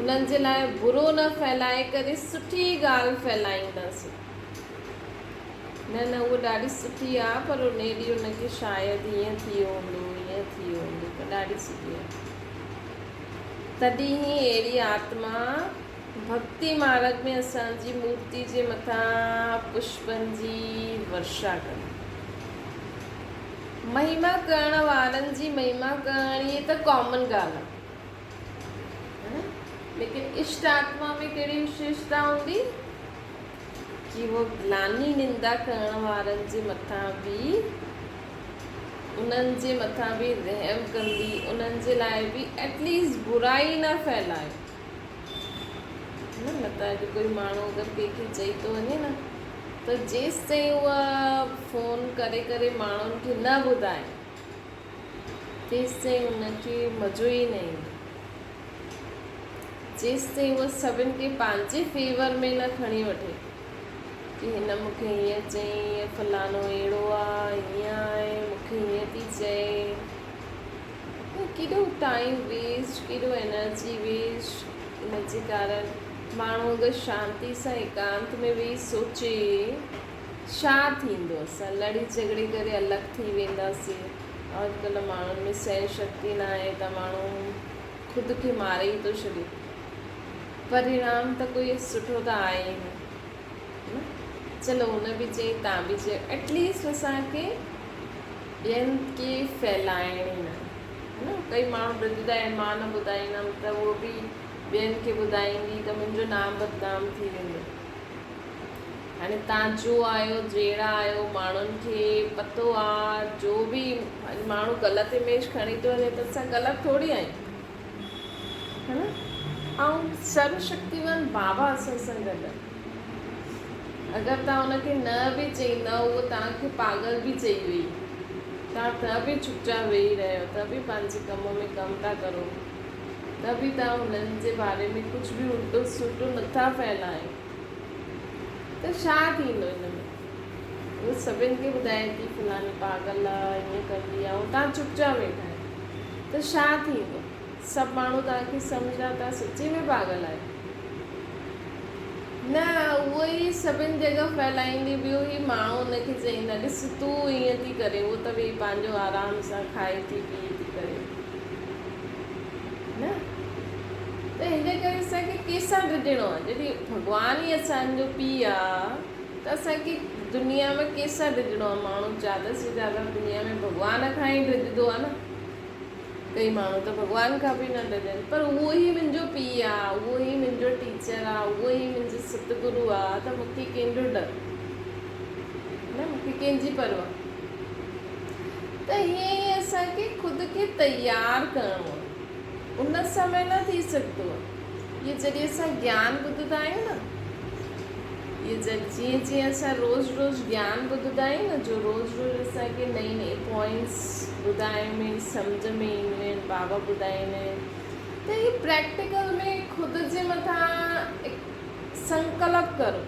[SPEAKER 1] हुननि जे लाइ बुरो न फैलाए करे सुठी ॻाल्हि फैलाईंदासीं, न उहो ॾाढी सुठी आहे पर उन ॾींहुं हुनखे शायदि ईअं थी वियो हूंदो, पर ॾाढी सुठी आहे। तॾहिं ई अहिड़ी आत्मा भक्ति मार्ग में असांजी मूर्ति जे मथां पुष्पनि जी वर्षा कंदी। महिमा करण वारनि जी महिमा करणी त कॉमन ॻाल्हि आहे, लेकिन इष्ट आत्मा में कहिड़ी विशेषता हूंदी कि वो ग्लानी निंदा करण वारनि जे मथां बि, उन्हनि जे मथां बि रहम कंदी, उन्हनि जे लाइ बि एटलीस्ट बुराई न फैलाए न त अॼु कोई माण्हू अगरि कंहिंखे चई थो वञे न, त जेसि ताईं उहा फ़ोन करे करे माण्हुनि खे न ॿुधाए तेसि ताईं उनखे मज़ो ई न ईंदो। जेसि ताईं उहा सभिनि खे पंहिंजे फेवर में न खणी वठे कि हिन मूंखे हीअं चई, हीअं फलानो अहिड़ो आहे, हीअं आहे, मूंखे हीअं थी चए, केॾो टाइम वेस्ट, केॾो एनर्जी वेस्ट। इन जे कारण माण्हू अगरि शांती सां एकांत में वेही सोचे छा थींदो, असां लड़ी झगड़ी करे अलॻि थी वेंदासीं। अॼुकल्ह माण्हुनि में सहन शक्ति न आहे त माण्हू ख़ुदि खे मारे ई थो छॾे, परिणाम त कोई सुठो त आहे ई न। चलो हुन बि चई, तव्हां बि चयो, एटलीस्ट असांखे ॿियनि खे फैलाइणी न, है न। कई माण्हू ॿुधंदा आहिनि मां न ॿुधाईंदमि त उहो बि ॿियनि खे ॿुधाईंदी त मुंहिंजो नाम बदनाम थी वेंदो। हाणे तव्हां जो आहियो, जहिड़ा आहियो, माण्हुनि खे पतो आहे, जो बि माण्हू ग़लति इमेज खणी थो वञे त असां ग़लति थोरी आहियूं, है न। ऐं सर्वशक्तिवान बाबा असां सां गॾु आहे। अगरि तव्हां हुनखे न बि चईंदा, उहो तव्हांखे पागल बि चई वई, तव्हां त बि चुपचाप वेही रहियो, त बि पंहिंजे कम में कमु था करो, त बि तव्हां हुननि जे बारे में कुझु बि उल्टो सुल्टो नथा फैलायो, त छा थींदो हिन में? उहो सभिनि खे ॿुधाए थी फलानी पागल आहे, हीअं कंदी आहे, ऐं तव्हां चुपचाप वेठा आहियो, त छा थींदो? सभु माण्हू तव्हांखे सम्झा तव्हां सच्ची में पागल आहियो न। उहो ई सभिनि जॻह फैलाईंदी, ॿियो ई माण्हू हुनखे चईंदा, ॾिस तूं ईअं थी करे, उहो त वेही पंहिंजो आराम सां खाए थी पी थी करे न। त हिन करे असांखे कंहिंसां ॾिजणो आहे? जॾहिं भॻवानु ई असांजो पीउ आहे त असांखे दुनिया में कंहिंसां ॾिजणो आहे? माण्हू ज़्यादा से ज़्यादा दुनिया में भॻवान खां ई ॾिजंदो आहे न। कई माण्हू त भॻवान खां बि न ॾिजनि, पर उहो ई मुंहिंजो पीउ आहे, उहो ई मुंहिंजो टीचर आहे, उहो ई मुंहिंजो सतगुरु आहे, त मूंखे कंहिंजो डर न, मूंखे कंहिंजी परवाह। त हीअं ई असांखे ख़ुदि खे तयारु करिणो आहे, उन समय न थी सघंदो आहे। ये जॾहिं असां ज्ञान ॿुधंदा आहियूं न, ये जीअं जीअं असां रोज़ रोज़ ज्ञान ॿुधंदा आहियूं न, जो रोज़ रोज़ असांखे नई नई पॉइंट्स ॿुधाइण में सम्झ में ईंदियूं आहिनि, बाबा ॿुधाईंदा आहिनि, त ये प्रैक्टिकल में ख़ुदि जे मथां संकल्प करो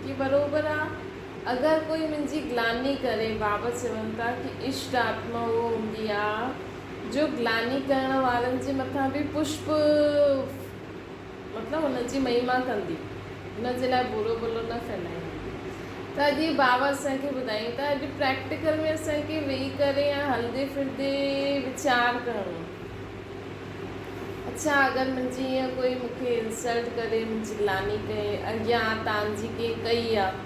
[SPEAKER 1] कि बराबरि आहे। अगरि कोई मुंहिंजी ग्लानी करे, बाबा चवनि था कि इष्ट आत्मा उहो हूंदी आहे जो ग्लानी करण वारनि जे मथां बि पुष्प मतिलबु हुनजी महिमा कंदी, हुनजे लाइ बुरो भलो न फैलाईंदी। त अॼु बाबा असांखे ॿुधायूं था, अॼु प्रैक्टिकल में असांखे वेही करे या हलंदे फिरदे वीचार करिणो। अच्छा, अगरि मुंहिंजी ईअं कोई मूंखे इंसल्ट करे, मुंहिंजी ग्लानी कहे, अॻियां तव्हांजी कंहिं कई आहे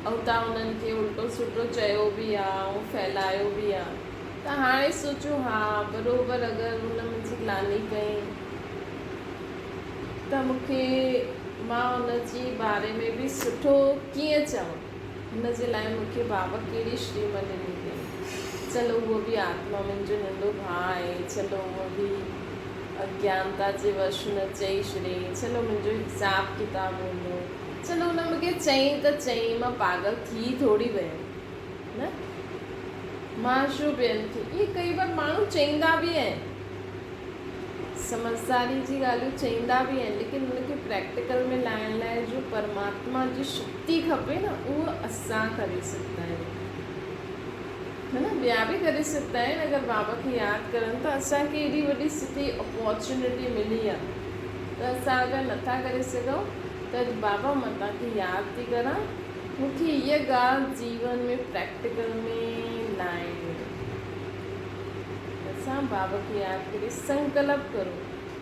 [SPEAKER 1] ऐं तव्हां उन्हनि खे उल्टो सुठो चयो बि आहे ऐं फैलायो बि आहे, त हाणे सोचो हा बराबरि अगरि हुन मुंहिंजी ग्लानी कई त मूंखे मां हुनजी बारे में बि सुठो कीअं चवां, हुनजे लाइ मूंखे बाबा कहिड़ी श्रीमत ॾिनी अथई। चलो उहो बि आत्मा मुंहिंजो नंढो भाउ आहे, चलो उहो बि अज्ञानता जे वश न चई छॾे, चलो मुंहिंजो हिसाबु किताबु हूंदो, चलो हुन मूंखे चई त चई, मां पागल थी थोरी वियमि न, मां छो ॿियनि खे, इहे कई बार माण्हू चईंदा बि आहिनि, समझदारी जी ॻाल्हियूं चईंदा बि आहिनि, लेकिन हुनखे प्रैक्टिकल में लाइण लाइ जो परमात्मा जी शक्ति खपे न, उहो असां करे सघंदा आहियूं, है न, ॿिया बि करे सघंदा आहिनि। अगरि बाबा खे यादि करनि त असांखे एॾी वॾी सुठी अपॉर्चुनिटी मिली आहे, त असां अगरि नथा करे सघूं त बाबा मां तव्हांखे यादि थी करां, मूंखे इहा ॻाल्हि जीवन में प्रैक्टिकल में लाइणी, असां बाबा खे यादि करे संकल्प करो,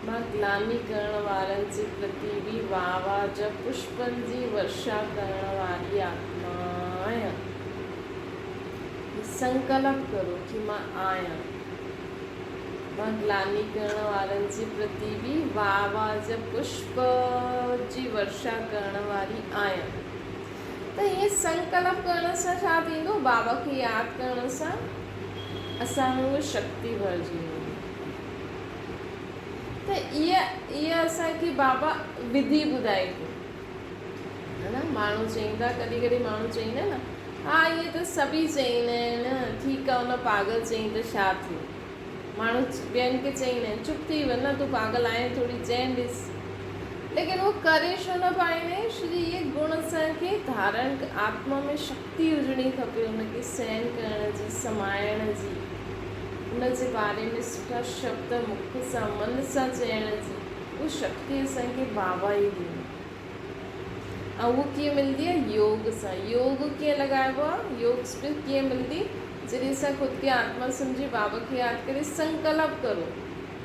[SPEAKER 1] मां ग्लानी करण वारनि जे प्रति बि वाह वाह जा पुष्पनि जी वर्षा करण वारी आत्मा आहियां। संकल्प करो कि मां आहियां, मां ग्लानी करण वारनि जे प्रति बि वाह वाह जा पुष्प जी वर्षा करण वारी आहियां। त इहे संकल्प करण सां छा थींदो, बाबा खे यादि करण सां असां में उहा शक्ति भरिजी वेंदी। त इहा असांखे बाबा विधि ॿुधाए थो, है न। माण्हू चईंदा, कॾहिं कॾहिं माण्हू चईंदा न, हा इहे त सभई चईंदा आहिनि, ठीकु आहे हुन पागल चईं त छा थियो, माण्हू ॿियनि खे चईंदा आहिनि चुप थी वञ न, तूं पागल आहे थोरी चैन ॾिस, लेकिन उहो करे छो न पाईंदा आहिनि। श्री इहे गुण असांखे धारण, आत्मा में शक्ति हुजणी खपे हुनखे सहन करण जी, समाइण जी, हुनजे बारे में सुठा शब्द मुख सां मन सां चइण जी, उहा शक्ति असांखे बाबा ई ॾिनी। ऐं उहो कीअं मिलंदी आहे, योग सां। योग कीअं लॻाइबो आहे, योग स्पिल कीअं मिलंदी, जॾहिं असां ख़ुदि खे आत्मा सम्झी बाबा खे यादि करे संकल्प करो,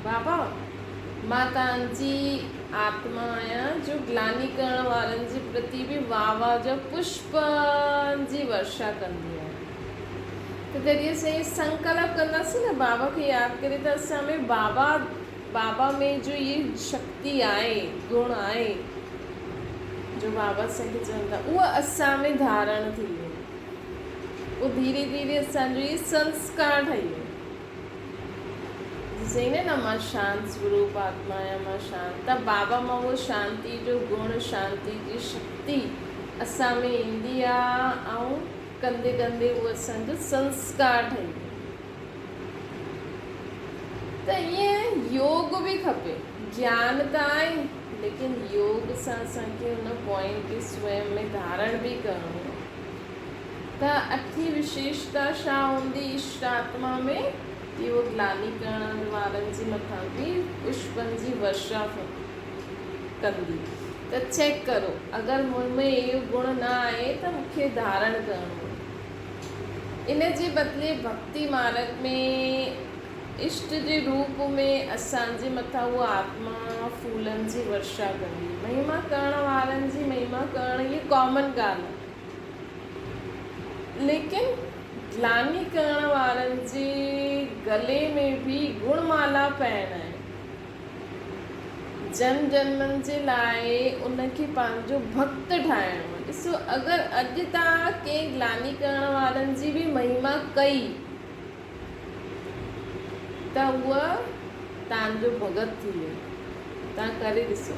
[SPEAKER 1] बाबा मां तव्हांजी आत्मा आहियां जो ग्लानी करण वारनि जे प्रति बि वाह वाह जा पुष्पनि जी वर्षा कंदी आहे। त जॾहिं असां इहे संकल्प कंदासीं न बाबा खे यादि करे, त असां में बाबा में जो इहे शक्ति आहे, गुण आहे जो बाबा असांखे चवनि था, उहा असां में धारण थी वेंदी, उहो धीरे धीरे असांजो इहे संस्कार ठही वेंदो। चईंदा न, मां शांति स्वरूप आत्मा आहियां, मां शांति, त बाबा मां उहो शांति जो गुण, शांति जी शक्ति असां में ईंदी आहे, ऐं कंदे कंदे उहो असांजो संस्कार ठही वेंदो। त ईअं योग बि खपे, ज्ञान त आहे, लेकिन योग सां असांखे हुन पॉइंट खे स्वयं में धारण बि करिणो आहे। त अठी विशेषता छा हूंदी इष्ट आत्मा में, कि उहो ग्लानी करण वारनि जे मथां बि पुष्पनि जी वर्षा कंदी। त चेक करो, अगरि मूं में इहो गुण न आहे त मूंखे धारण करिणो आहे। इन जे बदिले भक्ति मार्ग में इष्ट जे रूप में असांजे मथां उहा आत्मा फूलनि जी वर्षा कंदी। महिमा करण वारनि जी महिमा करणु इहा कॉमन ॻाल्हि आहे, लेकिन ग्लानी करण वारनि जे गले में बि गुणमाला पाइण आहे, जन जन्मनि जे लाइ उनखे पंहिंजो भक्त ठाहिणो आहे। ॾिसो, अगरि अॼु तव्हां कंहिं ग्लानी करण वारनि जी बि महिमा कई त उहा तव्हांजो भगत थी वियो। तव्हां करे ॾिसो,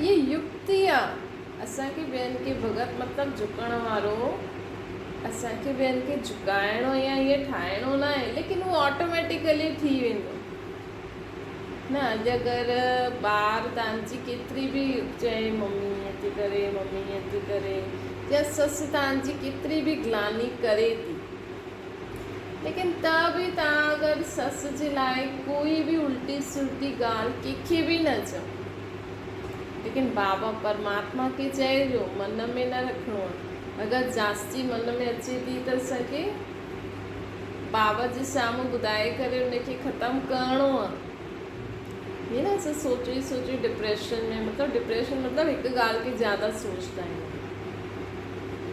[SPEAKER 1] ये युक्ति आहे। असांखे ॿियनि खे भगत मतिलबु झुकण वारो, असांखे ॿियनि खे झुकाइणो या इहे ठाहिणो न आहे, लेकिन उहो ऑटोमेटिकली थी वेंदो न। अॼु अगरि ॿार तव्हांजी केतिरी बि चए मम्मी ईअं थी करे, मम्मी ईअं थी करे, या ससु तव्हांजी केतिरी बि ग्लानी करे थी, लेकिन त बि तव्हां अगरि सस जे लाइ कोई बि उल्टी सुल्टी ॻाल्हि कंहिंखे बि न चओ, लेकिन बाबा परमात्मा खे चइजो, मन में न रखिणो आहे। अगरि जास्ती मन में अचे थी त असांखे बाबा जे साम्हूं ॿुधाए करे उनखे ख़तमु करिणो आहे। हीअं न असां सोचे सोचे डिप्रेशन में, मतिलबु डिप्रेशन मतिलबु हिकु ॻाल्हि खे ज़्यादा सोचंदा आहियूं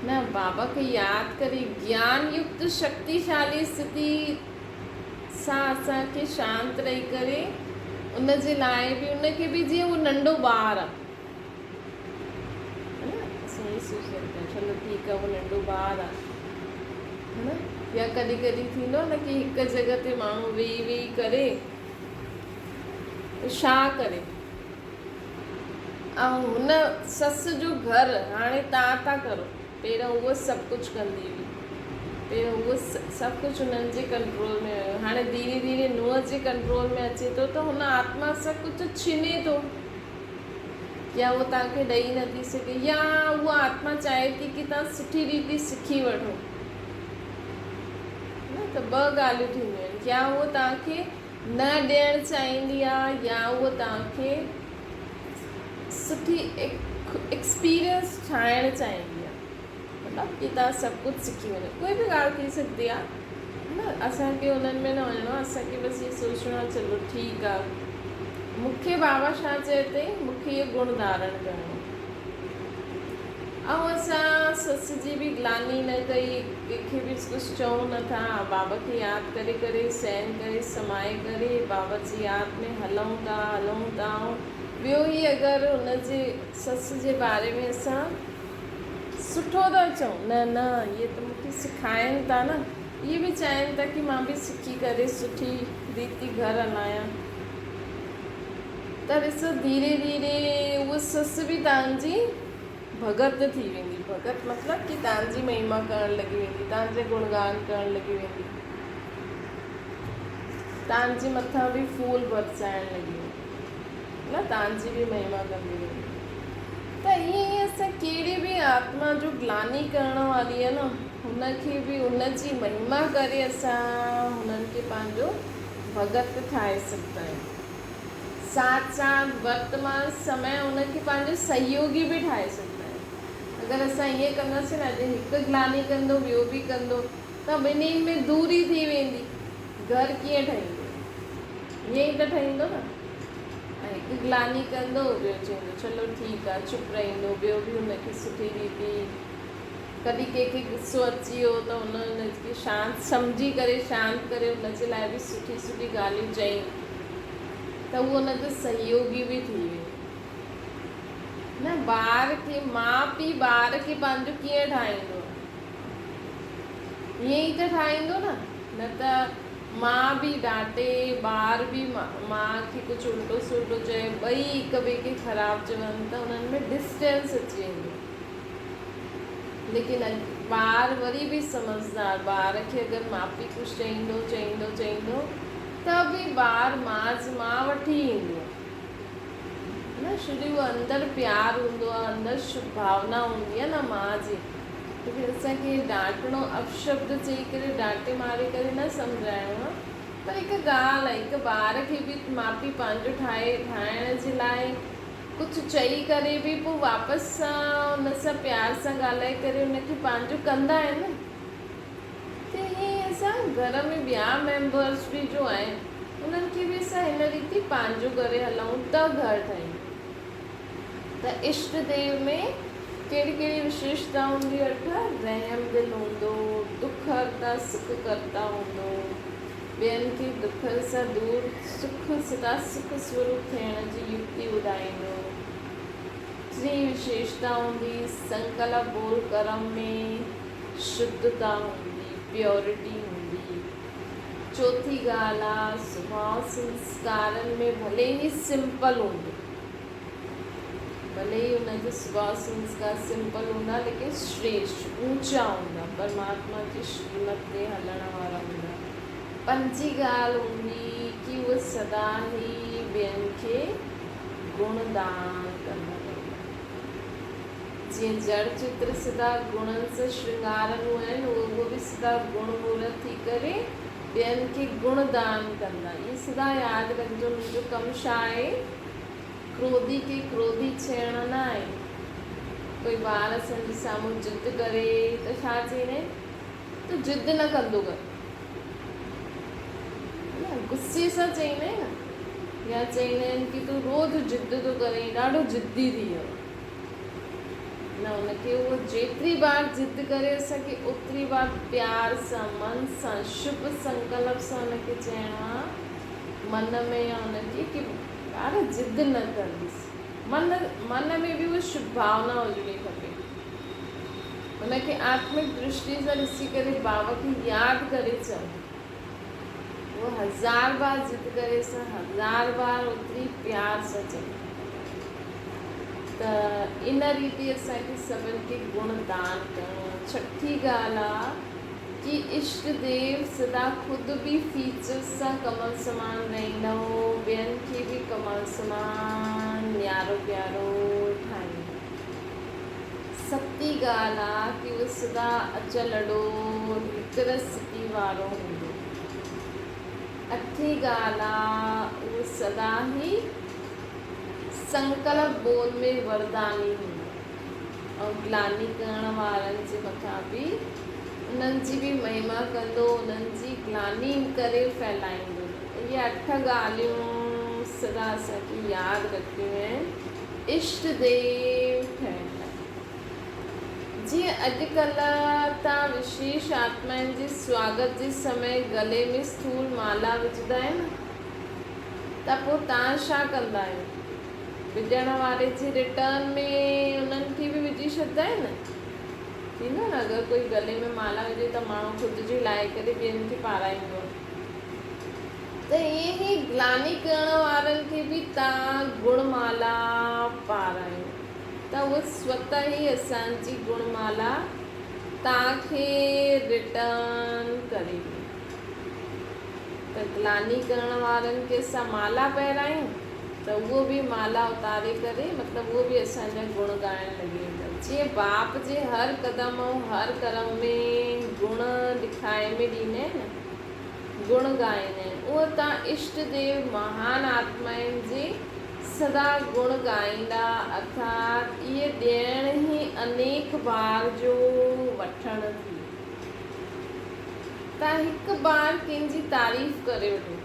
[SPEAKER 1] न। बाबा खे यादि करे ज्ञान युक्त शक्तिशाली स्थिति सां असांखे शांति रही करे उन जे लाइ बि उनखे बि जीअं उहो नंढो ॿार आहे, है न, असां ईअं सोचंदा आहियूं चलो ठीकु आहे, उहो नंढो ॿार आहे, है न। या कॾहिं कॾहिं थींदो न कि हिकु जॻह ते माण्हू वेही वेही करे छा करे, ऐं हुन ससु जो घरु हाणे तव्हां था करो, पहिरियों उहो सभु कुझु कंदी हुई, पहिरियों उहो सभु कुझु हुननि जे कंट्रोल में हुयो, हाणे धीरे धीरे नुंहं जे कंट्रोल में अचे थो त हुन आत्मा सां कुझु छिने थो, या उहो तव्हांखे ॾेई नथी सघे, या उहा आत्मा चाहे थी कि तव्हां सुठी रीति सिखी वठो न। त ॿ ॻाल्हियूं थींदियूं आहिनि, या उहो तव्हांखे न ॾियणु चाहींदी आहे, या उहो तव्हांखे सुठी एक्सपीरियंस ठाहिणु चाहींदी आहे, मतिलबु कि तव्हां सभु कुझु सिखी वञो। कोई बि ॻाल्हि थी सघंदी आहे न, असांखे उन्हनि में न वञिणो आहे, असांखे बसि इहो सोचणो आहे चलो ठीकु आहे, मूंखे बाबा छा चए अथई, मूंखे इहो गुण धारण करिणो, ऐं असां सस जी बि ग्लानी न कई, कंहिंखे बि कुझु चऊं नथा, बाबा खे यादि करे करे सहन करे समाए करे बाबा जी यादि में हलूं था। ॿियो ई अगरि हुनजे सस जे बारे में असां सुठो था चऊं, न न इहे त मूंखे सेखारीनि था न, इहे बि चाहिनि था कि मां बि सिखी करे सुठी रीति घरु हलायां, त ॾिसो धीरे धीरे उहा ससु बि तव्हांजी भगत थी वेंदी। भगत मतिलबु कि तव्हांजी महिमा करणु लॻी वेंदी, तव्हांजे गुणगान करणु लॻी वेंदी, तव्हांजे मथां बि फूल बरसाइणु लॻी वेंदी न, तव्हांजी बि महिमा कंदी वेंदी। त ईअं ई असां कहिड़ी बि आत्मा जो ग्लानी करण वारी आहे न, हुनखे बि हुनजी महिमा करे असां हुननि खे पंहिंजो भगत ठाहे सघंदा आहियूं। साथ साथ वर्तमान समय हुनखे पंहिंजो सहयोगी बि ठाहे सघंदा आहियूं। अगरि असां ईअं कंदासीं न, अॼु हिकु ग्लानी कंदो ॿियो बि कंदो त ॿिन्हिनि में दूरी थी वेंदी, घरु कीअं ठहींदो, ईअं ई त ठहींदो न। ऐं हिकु ग्लानी कंदो ॿियो चवंदो चलो ठीकु आहे, चुप रहंदो, ॿियो बि हुनखे सुठी रीति, कॾहिं कंहिंखे गुस्सो अची वियो त हुनखे शांति सम्झी करे शांति करे हुनजे लाइ बि सुठी सुठी ॻाल्हियूं चई त उहो हुनजो सहयोगी बि थी वियो न। ॿार खे माउ पीउ ॿार खे पंहिंजो कीअं ठाहींदो, ईअं ई त ठाहींदो न, न त माउ बि डांटे, ॿार बि माउ खे कुझु उल्टो सुल्टो चए, ॿई हिक ॿिए खे ख़राबु चवनि त उन्हनि में डिस्टेंस अची वेंदो। लेकिन ॿार वरी बि समझदार, ॿार खे अगरि माउ पीउ कुझु चईंदो त बि ॿार मां वठी ईंदो न, शुरू अंदरि प्यारु हूंदो आहे, अंदरि शुभ भावना हूंदी आहे न माउ जी। लेकिन असांखे डांटणो अपशब्द चई करे डांटे मारे करे न सम्झाइणो आहे, पर हिकु ॻाल्हि आहे, हिकु ॿार खे बि माउ पीउ पंहिंजो ठाहिण जे लाइ कुझु चई करे बि पोइ वापसि सां हुन सां प्यार सां ॻाल्हाए करे हुनखे पंहिंजो कंदा आहिनि न। त ईअं असां घर में ॿिया मेंबर्स बि जो आहिनि उन्हनि खे बि असां हिन रीति पंहिंजो करे हलूं त घरु ठाहियूं। त इष्ट देव में कहिड़ी कहिड़ी विशेषता हूंदी आहे, रहम दिलि हूंदो, दुख हरता सुख करता हूंदो, ॿियनि खे दुख सां दूर सुख सदा सुख स्वरूप थियण जी युक्ति ॿुधाईंदो। टी विशेषता हूंदी, संकल्प बोल कर्म में शुद्धता हूंदी, प्योरिटी हूंदी, चौथी ॻाल्हि आहे सुभाउ संस्कारनि में भले ई सिंपल हूंदो, भले ई हुनजो सुभाउ संस्कार सिंपल हूंदा लेकिन श्रेष्ठ ऊंचा हूंदा, परमात्मा जी श्रीमत ते हलण वारा हूंदा। पंजी ॻाल्हि हूंदी कि उहे सदा ई ॿियनि खे गुणदान कंदा। जीअं जड़ चित्र सदा गुणनि सां श्रृंगारंदो आहिनि, उहो बि सदा गुण मूर्त थी करे ॿियनि खे गुणदान कंदा। इहे सदा यादि रखिजो। मुंहिंजो कमु छा आहे, क्रोधी खे क्रोधी छेड़ण न आहे। कोई ॿार असांजे साम्हूं ज़िद करे त छा चईंदा आहिनि, तूं ज़िद न कंदो कर, गुस्से सां चईंदा आहिनि न, या चईंदा आहिनि कि तूं रोज़ु ज़िद थो करे, ॾाढो ज़िद्दी थी वियो न। उनखे उहो जेतिरी बार ज़िद करे असांखे ओतिरी बार प्यार सां, मन सां, शुभ संकल्प सां उनखे चइणो आहे मन में, या उनखे कि ॿार ज़िद न कंदीसि। मन में बि उहा शुभ भावना हुजणी खपे। उनखे आत्मिक दृष्टि सां ॾिसी करे बाबा खे यादि करे चओ। वो 1000 बार ज़िद करे सां 1000 बार ओतिरी प्यार सां चए। त इन रीति असांखे सभिनि खे गुणदान करिणो। छठी ॻाल्हि आहे कि इष्ट देव सदा ख़ुदि बि फीचर्स सां कमल समान रहंदो, ॿियनि खे बि कमल समान न्यारो प्यारो ठाहींदो। सती ॻाल्हि आहे कि उहो सदा अचलड़ो हिकु स्थिति वारो हूंदो। अठी ॻाल्हि आहे उहो सदा ई संकल्प बोल में वरदानी हूंदो ऐं ग्लानी करण वारनि जे मथां बि उन्हनि जी बि महिमा कंदो, उन्हनि जी ग्लानी करे फैलाईंदो। इहे 8 ॻाल्हियूं सदा असांखे यादि रखिणियूं आहिनि इष्ट देव ठहिण लाइ। जीअं अॼुकल्ह तव्हां विशेष आत्माउनि जे स्वागत जे समय गले में स्थूल माला विझंदा आहिनि, त पोइ तव्हां छा कंदा आहियो, विझण वारे जे रिटर्न में उन्हनि खे बि विझी छॾींदा आहिनि। थींदो न, अगरि कोई गले में माला विझे त माण्हू ख़ुदि जी लाहे करे ॿियनि खे पाराईंदो। त ईअं ई ग्लानी करण वारनि खे बि तव्हां गुणमाला पारायो, त उहा स्वतः ई असांजी गुणमाला तव्हांखे रिटर्न करे। त ग्लानी करण वारनि खे असां माला पहिरायूं त उहो बि माला उतारे करे, मतिलबु उहो बि असांजा गुण ॻाइण लॻी वेंदा। जीअं बाप जे हर क़दम ऐं हर कर्म में गुण ॾेखारे में ॾींदा आहिनि, गुण ॻाईंदा आहिनि, उहो तव्हां इष्ट देव महान आत्माउनि जे सदा गुण ॻाईंदा। अर्थात इहे ॾियण ई अनेक बार जो वठण थी। तव्हां हिकु बार कंहिंजी तारीफ़ करे वठो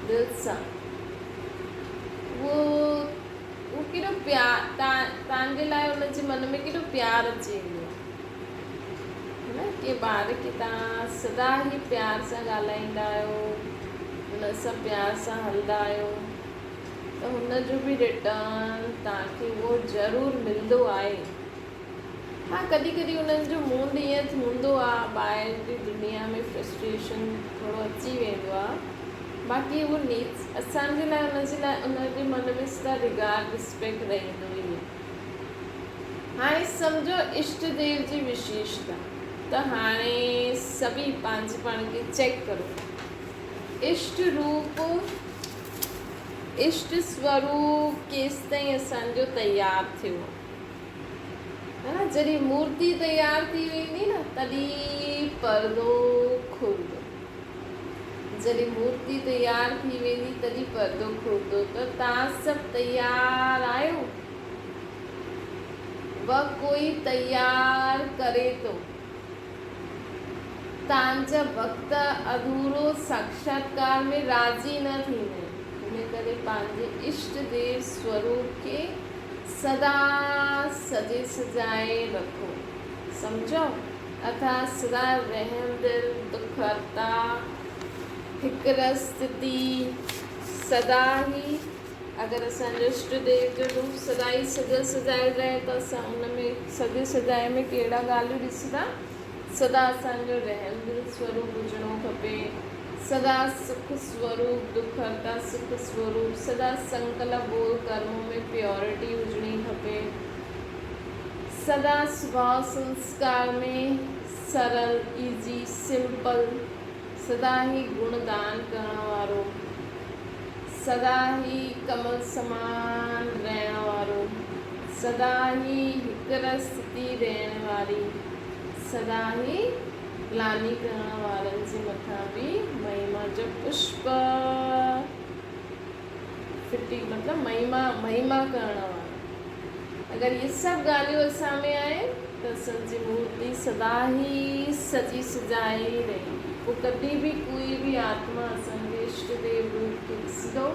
[SPEAKER 1] दिलि सां, वो केॾो प्यार तव्हांजे लाइ उनजे मन में केॾो प्यार अची वेंदो है न। के ॿार खे तव्हां सदा ई प्यार सां ॻाल्हाईंदा आहियो, हुन सां प्यार सां हलंदा आहियो, त हुनजो बि रिटर्न तव्हांखे उहो ज़रूरु मिलंदो आहे। हा, कॾहिं कॾहिं उन्हनि जो मूड ईअं हूंदो आहे, ॿाहिरि जी दुनिया में फ्रस्ट्रेशन थोरो अची वेंदो आहे, बाक़ी उहो नीड्स असांजे लाइ उनजे मन में सदा रिगार्ड रिस्पेक्ट रहंदो ई आहे। हाणे सम्झो इष्ट देव जी विशेषता, त हाणे सभी पंहिंजे पाण खे चेक करो। इष्ट रूप, इष्ट स्वरूप केसि ताईं असांजो तयारु थियो है न। जॾहिं मूर्ति तयारु थी वेंदी न, तॾहिं परदो खुलंदो। जॾहिं मूर्ति तयारु थी वेंदी तॾहिं परदो खुलंदो। त तव्हां सभु तयारु आहियो? व कोई तयारु करे थो, तव्हांजा भक्त अधूरो साक्षात्कार में राज़ी न थींदा आहिनि। इन करे पंहिंजे इष्ट देव स्वरूप खे सदा सजे सजाए रखो, सम्झो। अर्थात सदा रहम दिल, दुख हरता, हिकु स्थिति सदा ई, अगरि असांजो इष्ट देव जो रूप सदा ई सजल सजायल रहे त असां उन में सजे सजाए में कहिड़ा ॻाल्हियूं ॾिसंदा, सदा असांजो रहम दिल स्वरूप हुजणो खपे। सदा सुख स्वरूप, दुख हरता सुख स्वरूप, सदा संकल्प बोल कर्मों में प्योरिटी हुजणी खपे, सदा स्वभाव संस्कार में सरल इजी सिंपल, सदा ही गुणदान करण वारो, सदा ही कमल समान रहण वारो, सदा ही हिकर स्थिति रहण वारी, सदा ही ग्लानी करण वारनि जे मथां बि महिमा जो पुष्प फिटी, मतलब महिमा करण वारा। अगर ये सब ॻाल्हियूं असां में आहिनि त असांजी मूर्ति सदा ही सजी सजाई रही। पोइ कॾहिं बि कोई बि आत्मा असांजे इष्ट देव रूप खे ॾिसंदो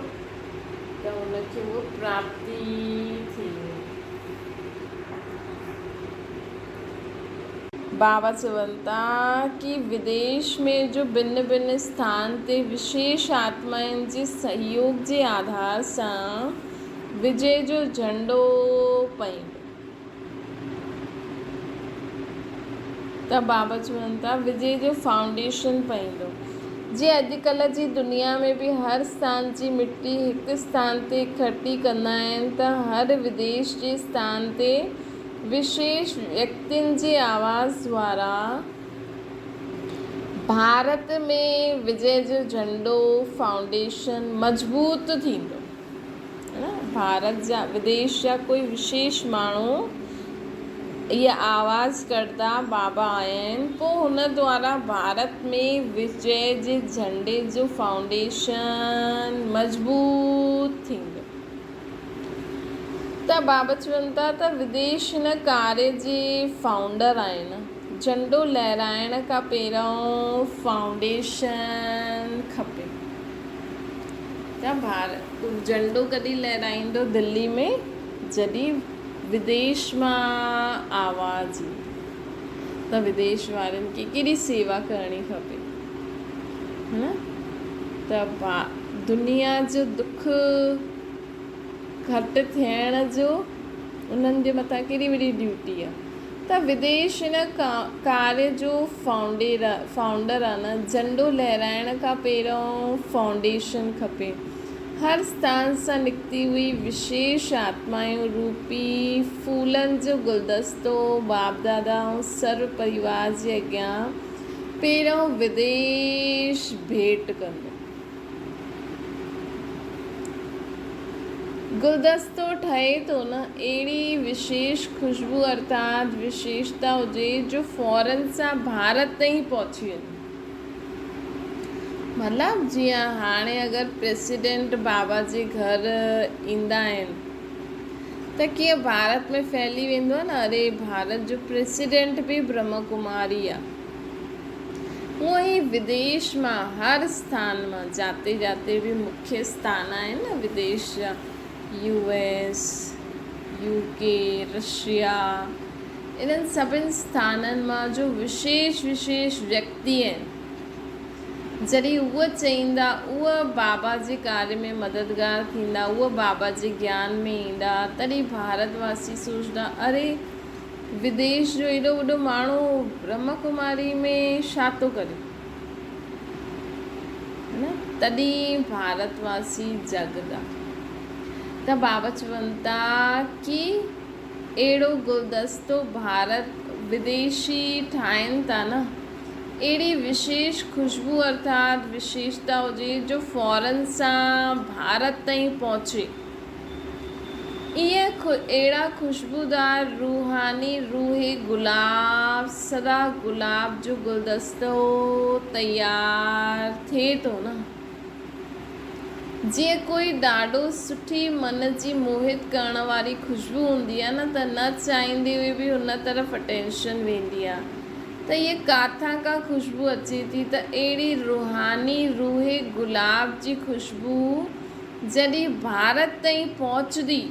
[SPEAKER 1] त उनखे उहो प्राप्ति थी। बाबा चवनि था कि विदेश में जो भिन्न भिन्न स्थान ते विशेष आत्माउनि जे सहयोग जे आधार सां विजय जो झंडो पाईंदो। त बाबा चवनि था विजय जो फाउंडेशन पाईंदो। जीअं अॼुकल्ह जी दुनिया में बि हर स्थान जी मिट्टी हिकु स्थान ते इकट्ठी कंदा आहिनि, त हर विदेश जे स्थान ते विशेष व्यक्तियुनि जे आवाज़ द्वारा भारत में विजय जो झंडो फाउंडेशन मजबूत थींदो, है न। भारत जा विदेश जा कोई विशेष माण्हू इहा आवाज़ करदा बाबा आया आहिनि, पोइ हुन द्वारा भारत में विजय जे झंडे जो फाउंडेशन मजबूत थींदो। त बाबा चवनि था त विदेश हिन कार्य जे फाउंडर आहिनि। झंडो लहराइण खां पहिरियों फाउंडेशन खपे। त भारत झंडो कॾहिं लहराईंदो दिल्ली में, जॾहिं विदेश मां आवाज़ ईंदी। त विदेश वारनि खे केॾी सेवा करणी खपे, है न। त दुनिया जो दुख घटि थियण जो उन्हनि जे मथां केॾी वॾी ड्यूटी आहे। त विदेश हिन कार्य जो फाउंडर आहे न, झंडो लहराइण खां पहिरियों फाउंडेशन खपे। हर स्थान सां निकिती हुई विशेष आत्माऊं रूपी फूलनि जो गुलदस्तो बाप दादा ऐं सर्व परिवार जे अॻियां पहिरियों विदेश भेंट कंदो। गुलदस्तो ठहे थो न, अहिड़ी विशेष खुशबू अर्थात विशेषता हुजे जो फौरन सां भारत ताईं पहुची वञे। मतिलबु जीअं हाणे अगरि प्रेसिडेंट बाबा जे घर ईंदा आहिनि त कीअं भारत में फैली वेंदो आहे न, अरे भारत जो प्रेसिडेंट बि ब्रह्म कुमारी आहे। हूअं ई विदेश मां हर स्थान मां जाते जाते बि मुख्य स्थान आहिनि न विदेश जा, US, UK, रशिया, इन्हनि सभिनि स्थाननि मां जो विशेष व्यक्ति आहिनि, जॾहिं उहे चईंदा उहे बाबा जे कार्य में मददगार थींदा, उहे बाबा जे ज्ञान में ईंदा, तॾहिं भारतवासी सोचंदा अरे विदेश जो एॾो वॾो माण्हू ब्रह्म कुमारी में छा थो करे, है न। तॾहिं भारतवासी जगदा। त बाबा चवनि था कि अहिड़ो गुलदस्तो भारत विदेशी ठाहिनि था न, अहिड़ी विशेष खुशबू अर्थात विशेषता हुजे जो फौरन सां भारत ताईं पहुचे। ईअं अहिड़ा खुशबूदार रूहानी रूहे गुलाब, सदा गुलाब जो गुलदस्तो तयारु थिए थो न। जीअं कोई ॾाढो सुठी मन जी मोहित करण वारी खुशबू हूंदी आहे न, त न चाहींदे हुए बि हुन तरफ़ अटेंशन वेंदी आहे। त इहे किथां खां खुशबू अचे थी, त अहिड़ी रूहानी रूहे गुलाब जी खुशबू जॾहिं भारत ताईं पहुचंदी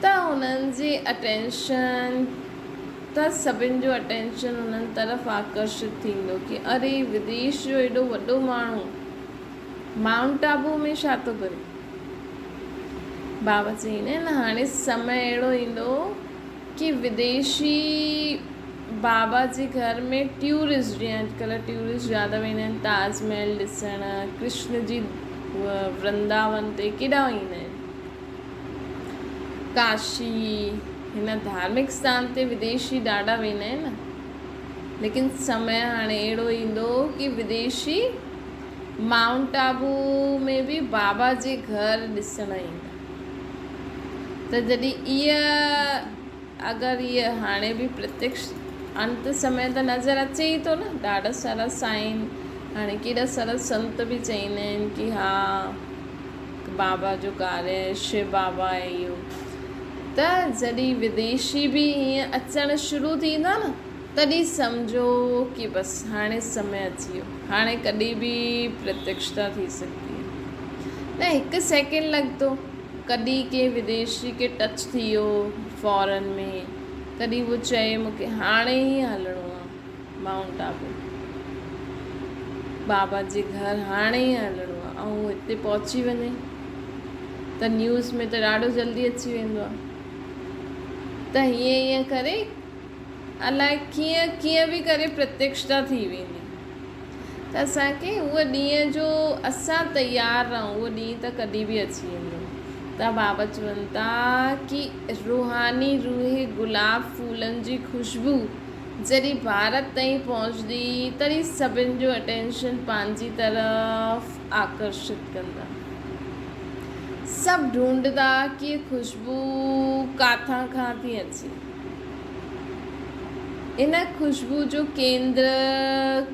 [SPEAKER 1] त हुननि जे अटेंशन त सभिनि जो अटेंशन हुननि तरफ़ आकर्षित थींदो कि अरे विदेश जो एॾो वॾो माण्हू माउंट आबू में छा थो करे। बाबा चईंदा आहिनि हाणे समय अहिड़ो ईंदो कि विदेशी बाबा जे घर में टूरिस्ट, जीअं अॼुकल्ह टूरिस्ट ज़्यादा वेंदा आहिनि ताजमहल ॾिसण, कृष्ण जी वृंदावन ते केॾा ईंदा आहिनि, काशी, हिन धार्मिक स्थान ते विदेशी ॾाढा वेंदा आहिनि न। लेकिन समय हाणे अहिड़ो ईंदो कि विदेशी माउंट आबू में बि बाबा जे घर ॾिसण ईंदा। त जॾहिं अगरि इहा हाणे बि प्रत्यक्ष अंत समय त नज़र अचे ई थो न, ॾाढा सारा साइन, हाणे केॾा सारा संत बि चईंदा आहिनि कि हा बाबा जो कार्य आहे, शिव बाबा आहे इहो। त जॾहिं विदेशी बि हीअं अचणु शुरू थींदा न, तॾहिं सम्झो कि बसि हाणे समय अची वियो, हाणे कॾहिं बि प्रत्यक्षता थी सघंदी आहे। न हिकु सेकेंड लॻंदो, कॾहिं के विदेशी खे टच थी वियो फॉरेन में, कॾहिं वो चए मूंखे हाणे ई हलणो आहे माउंट आबू, बाबा जे घर हाणे ई हलणो आहे, ऐं हिते पहुची वञे त न्यूज़ में त ॾाढो जल्दी अची वेंदो आहे। त हीअं करे अलाए कीअं बि करे प्रत्यक्षता थी वेंदी। त असांखे उहो ॾींहं जो असां तयारु रहूं, उहो ॾींहुं त कॾहिं बि अची वेंदो। त बाबा चवनि था कि रूहानी रूहे गुलाब फूलनि जी ख़ुशबू जॾहिं भारत ताईं पहुचंदी, तॾहिं सभिनि जो अटेंशन पंहिंजी तरफ़ आकर्षित कंदा। सभु ढूंढदा कि ख़ुशबू किथां खां थी अचे, इन ख़ुशबू जो केंद्र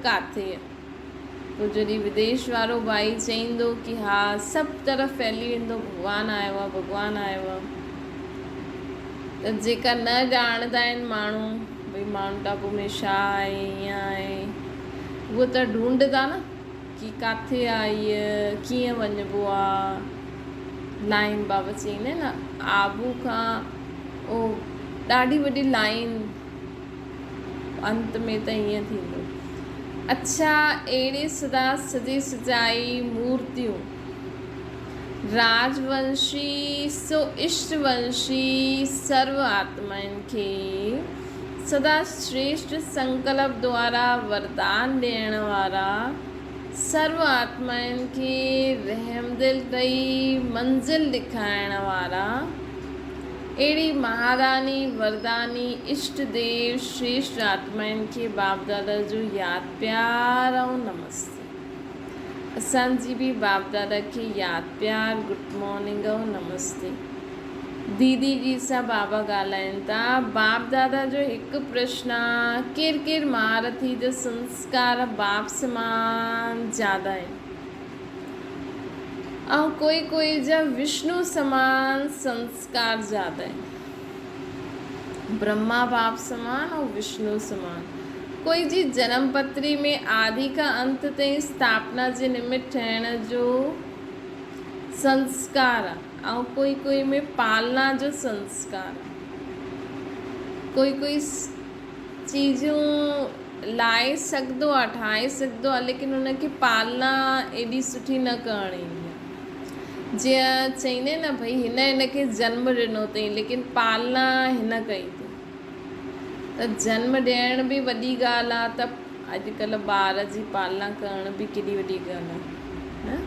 [SPEAKER 1] किथे आहे। पोइ जॾहिं विदेश वारो भाई चईंदो कि हा सभु तरफ़ फैली वेंदो, भॻवानु आयो आहे, भॻवानु आयो आहे, त जेका न ॼाणंदा आहिनि माण्हू भई माउंट आबू में छा आहे, ईअं आहे, उहो त ढूंढदा न कि किथे आहे इहा, कीअं वञिबो आहे। लाइन बाबा चईंदा आहिनि न, आबू खां ओ ॾाढी वॾी लाइन, अंत में त ईअं थींदो। अच्छा, अहिड़े सदा सजी सजाई मूर्तियूं, राजवंशी सो इष्टवंशी सर्व आत्माउनि खे सदा श्रेष्ठ संकल्प द्वारा वरदान ॾियण वारा, सर्व आत्माउनि खे रहमदिल ॾेई मंज़िल ॾेखारण वारा, अहिड़ी महारानी वरदानी इष्ट देव श्रेष्ठ आत्माउनि खे बाप दादा जो यादि प्यार ऐं नमस्ते। असांजी बि बाप दादा खे यादि प्यार, गुड मॉर्निंग ऐं नमस्ते। दीदी जी सां बाबा ॻाल्हाइनि था। बाप दादा जो हिकु प्रश्न आहे, केरु महारथी जा संस्कार बाप समान ज़्यादा आहिनि, ऐं कोई जा विष्णु समान संस्कार ज़्यादा आहिनि। ब्रह्मा बाप समान ऐं विष्णु समान। कोई जी जन्म पत्री में आदि खां अंत ताईं स्थापना जे निमित्त ठहिण जो संस्कार आहे, ऐं कोई में पालना जो संस्कार। कोई चीज़ूं लाए सघंदो आहे, ठाहे सघंदो आहे, लेकिन उनखे पालना एॾी सुठी न करणी आहे। जीअं चईंदा आहिनि न भई हिनखे जन्म ॾिनो अथई, लेकिन पालना हिन कई अथई। त जन्म ॾियण बि वॾी ॻाल्हि आहे, त अॼुकल्ह ॿार जी पालना करण बि केॾी वॾी ॻाल्हि आहे।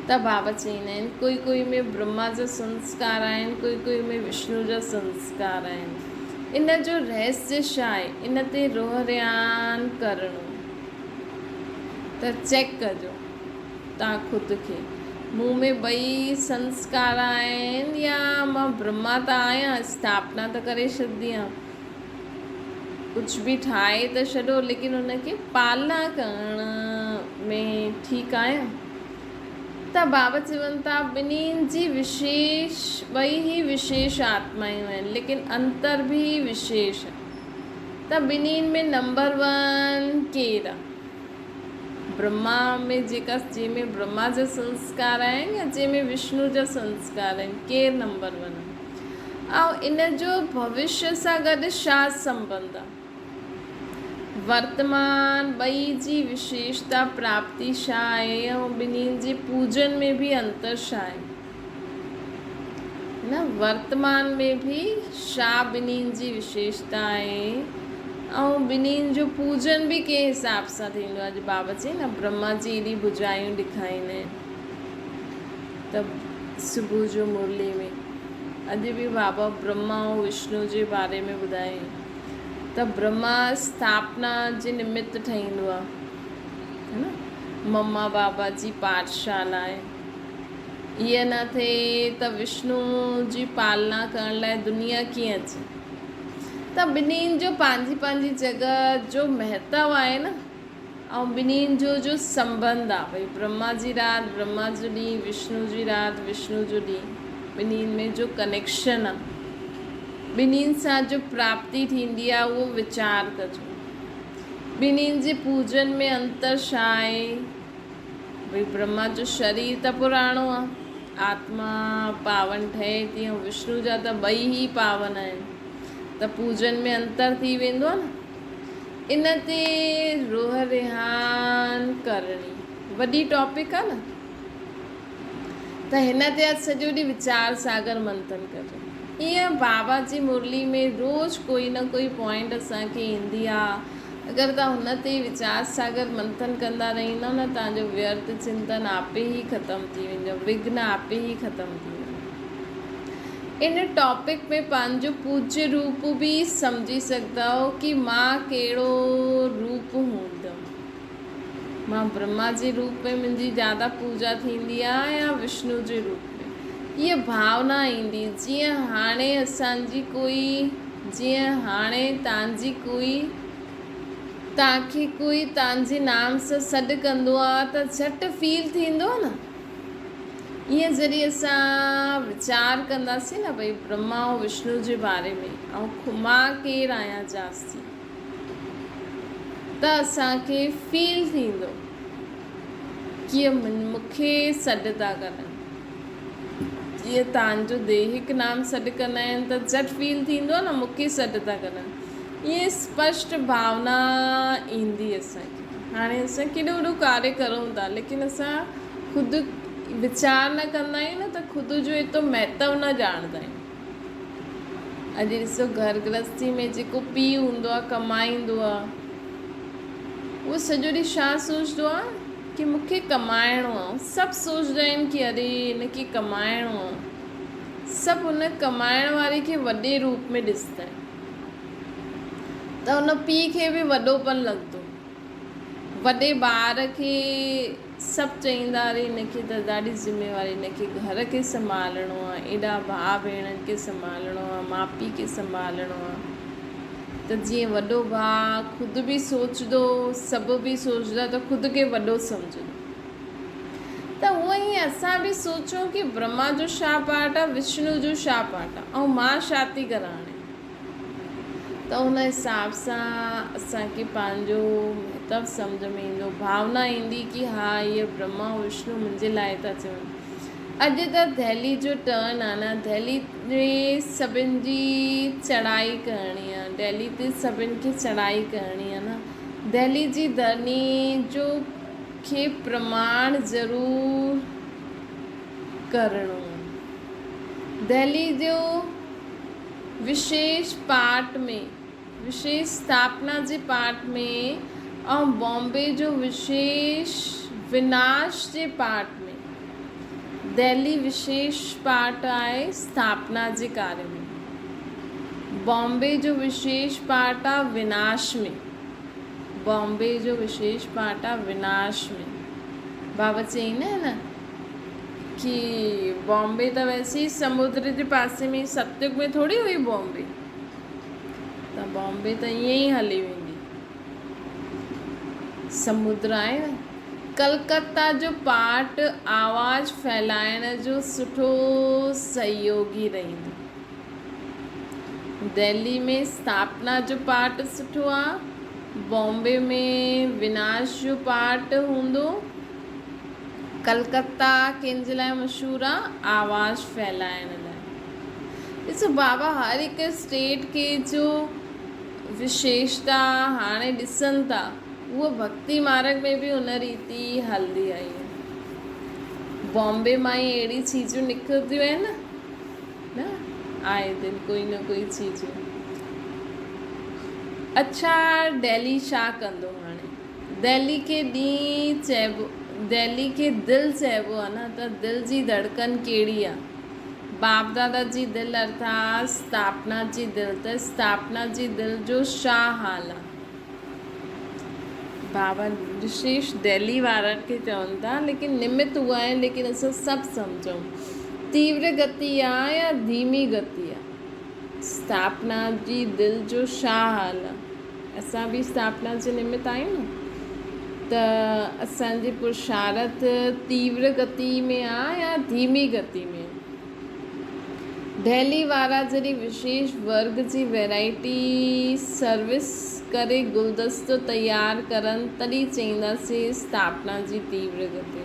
[SPEAKER 1] त बाबा चईंदा आहिनि कोई में ब्रह्मा जा संस्कार आहिनि, कोई में विष्णु जा संस्कार आहिनि। इन जो रहस्य छा आहे, इन ते रोहरियान करणो। त चेक कजो तव्हां ख़ुदि खे, मूं में ॿई संस्कार आहिनि या मां ब्रह्मा त आहियां, स्थापना त करे छॾंदी आहियां, कुझु बि ठाहे त छॾो, लेकिन उनखे पालना करण में ठीकु आहियां। त बाबा चवनि था ॿिन्हिनि जी विशेष, ॿई ही विशेष आत्मायूं आहिनि, लेकिन अंतर भी विशेष आहे। त ॿिन्हिनि में नंबर 1 केरु आहे? ब्रह्मा में जंहिंमें ब्रह्मा जा संस्कार आहिनि या जंहिंमें विष्णु जा संस्कार आहिनि, केरु नंबर 1 आहे? ऐं इन जो भविष्य सां गॾु छा संबंध आहे? वर्तमान ॿई जी विशेषता प्राप्ति छा आहे, ऐं ॿिन्हिनि जे पूजन में बि अंतर छा आहे न? वर्तमान में बि छा ॿिन्हिनि जी विशेषता आहे, ऐं ॿिन्हिनि जो पूजन बि कंहिं हिसाब सां थींदो आहे। अॼु बाबा चई न ब्रह्मा जी एॾी भुजायूं ॾेखारींदा आहिनि, त सुबुह जो मुरली में अॼु बि बाबा ब्रह्मा ऐं विष्णु जे बारे में ॿुधायईं त ब्रह्मा स्थापना जे निमित्त ठहींदो आहे, है न। मम्मा बाबा जी पाठशाला आहे, ईअं न थिए त विष्णु जी पालना करण लाइ दुनिया कीअं अचे। त ॿिन्हिनि जो पंहिंजी पंहिंजी जॻह जो महत्व आहे न, ऐं ॿिन्हिनि जो संबंध आहे। भई ब्रह्मा जी राति ब्रह्मा जो ॾींहुं, विष्णु जी राति विष्णु जो ॾींहुं, ॿिन्हिनि में जो कनेक्शन आहे, ॿिन्हिनि सां जो प्राप्ति थींदी आहे उहो वीचार कजो। ॿिन्हिनि जे पूजन में अंतर छा आहे। भई ब्रह्मा जो शरीर त पुराणो आहे, आत्मा पावन ठहे थी, ऐं विष्णु जा त ॿई ई पावन आहिनि, त पूजन में अंतर थी वेंदो आहे न। इन ते रोह रिहान करणी वॾी टॉपिक आहे न, त हिन ते अॼु सॼो ॾींहुं वीचार सागर मंथन कजो। ईअं बाबा जी मुरली में रोज़ु कोई न कोई पॉइंट असांखे ईंदी आहे। अगरि तव्हां हुन ते वीचार सागर मंथन कंदा रहंदव न, तव्हांजो व्यर्थ चिंतन आपे ई ख़तमु थी वेंदो, विघ्न आपे ई ख़तमु थी वेंदो। इन टॉपिक में पंहिंजो पूज्य रूप बि सम्झी सघंदा हो कि मां कहिड़ो रूप हूंदमि। मां ब्रह्मा जे रूप में मुंहिंजी ज़्यादा पूजा थींदी आहे या विष्णु जे रूप में। इहा भावना ईंदी जीअं हाणे असांजी कोई, जीअं हाणे तव्हांखे कोई तव्हांजे नाम सां सॾु कंदो आहे त झटि फील थींदो आहे न। ईअं जॾहिं असां वीचार कंदासीं न भई ब्रह्मा ऐं विष्णु जे बारे में, ऐं मां केरु आहियां जास्ती, त असांखे फील थींदो कि मूंखे सॾु था कनि। जीअं तव्हांजो देहिक नाम सॾु कंदा आहिनि त झटि फील थींदो आहे न मूंखे सॾु था कनि। इहे स्पष्ट भावना ईंदी असांखे। हाणे असां केॾो वॾो कार्य करूं था, लेकिन असां ख़ुदि वीचार न कंदा आहियूं न, त ख़ुदि जो एतिरो महत्व न ॼाणंदा आहियूं। अॼु ॾिसो घर गृहस्थी में जेको पीउ हूंदो आहे, कमाईंदो आहे, उहो सॼो ॾींहुं छा सोचंदो आहे कि मूंखे कमाइणो आहे। सभु सोचंदा आहिनि कि अरे हिनखे कमाइणो आहे। सभु हुन कमाइण वारे खे वॾे रूप में ॾिसंदा आहिनि, त हुन पीउ खे बि वॾोपन लॻंदो। वॾे ॿार खे सभु चईंदा अरे हिनखे त ॾाढी ज़िम्मेवारी, हिनखे घर खे संभालणो आहे, एॾा भाउ भेणनि खे संभालणो आहे, माउ पीउ खे संभालणो आहे। त जीअं वॾो भाउ ख़ुदि बि सोचंदो, सभु बि सोचंदा, त ख़ुदि खे वॾो सम्झंदो। त हूअं ई असां बि सोचूं कि ब्रह्मा जो छा पार्ट आहे, विष्णु जो छा पार्ट आहे, ऐं मां छा थी करां। त हुन हिसाब सां असांखे पंहिंजो महत्व सम्झ में ईंदो, भावना ईंदी कि हा इहे ब्रह्मा विष्णु मुंहिंजे लाइ था चवनि। अॼु त दिल्ली जो टर्न आहे न, दिल्ली में सभिनि जी चढ़ाई करणी आहे, दिल्ली ते सभिनि खे चढ़ाई करणी आहे न। दिल्ली जी धरनी जो खे प्रमाण ज़रूरु करिणो आहे। दिल्ली जो विशेष पार्ट में, विशेष स्थापना जे पार्ट में, ऐं बॉम्बे जो विशेष विनाश जे पार्ट में। दिल्ली विशेष पार्ट आहे स्थापना जे कार्य में, बॉम्बे जो विशेष पार्ट आहे विनाश में। बॉम्बे जो विशेष पार्ट आहे विनाश में। बाबा चईंदा आहिनि न कि बॉम्बे त वैसे ही समुद्र जे पासे में, सतयुग में थोरी हुई बॉम्बे, त बॉम्बे त ईअं ई हली वेंदी, समुद्र आहे न। कलकत्ता जो पार्ट आवाज़ फैलाइण जो सुठो सहयोगी रहंदो। दिल्ली में स्थापना जो पार्ट सुठो आहे, बॉम्बे में विनाश जो पार्ट हूंदो। कलकत्ता कंहिंजे लाइ मशहूरु आहे, आवाज़ फैलाइण लाइ। ॾिसो बाबा हर हिकु स्टेट के जो विशेषता हाणे ॾिसनि था, उहो भक्ति मार्ग में बि उन रीति हलंदी आई आहे। बॉम्बे मां ई अहिड़ी चीजूं निकिरंदियूं आहिनि न, आए दिन कोई न कोई चीजूं। अच्छा, दिल्ली छा कंदो हाणे? दिल्ली खे ॾींहुं चइबो, दिल्ली खे दिलि चइबो आहे न, त दिलि जी धड़कन कहिड़ी आहे? बाप दादा जी दिलि अर्थात स्थापना जी दिलि, त स्थापना जी दिलि जो छा हाल आहे? बाबा विशेष दिल्ली वारनि खे चवनि था, लेकिन निमित उहा आहे, लेकिन असां सभु सम्झूं तीव्र गति आहे या धीमी गति आहे? स्थापना जी दिलि जो छा हाल आहे? असां बि स्थापना जे निमित आहियूं न, त असांजी पुरुषारथ तीव्र गति में आहे या धीमी गति में? दिल्ली वारा जॾहिं विशेष वर्ग जी वैराइटी सर्विस करे गुलदस्तो तयारु करनि, तॾहिं चईंदासीं स्थापना जी तीव्र गति।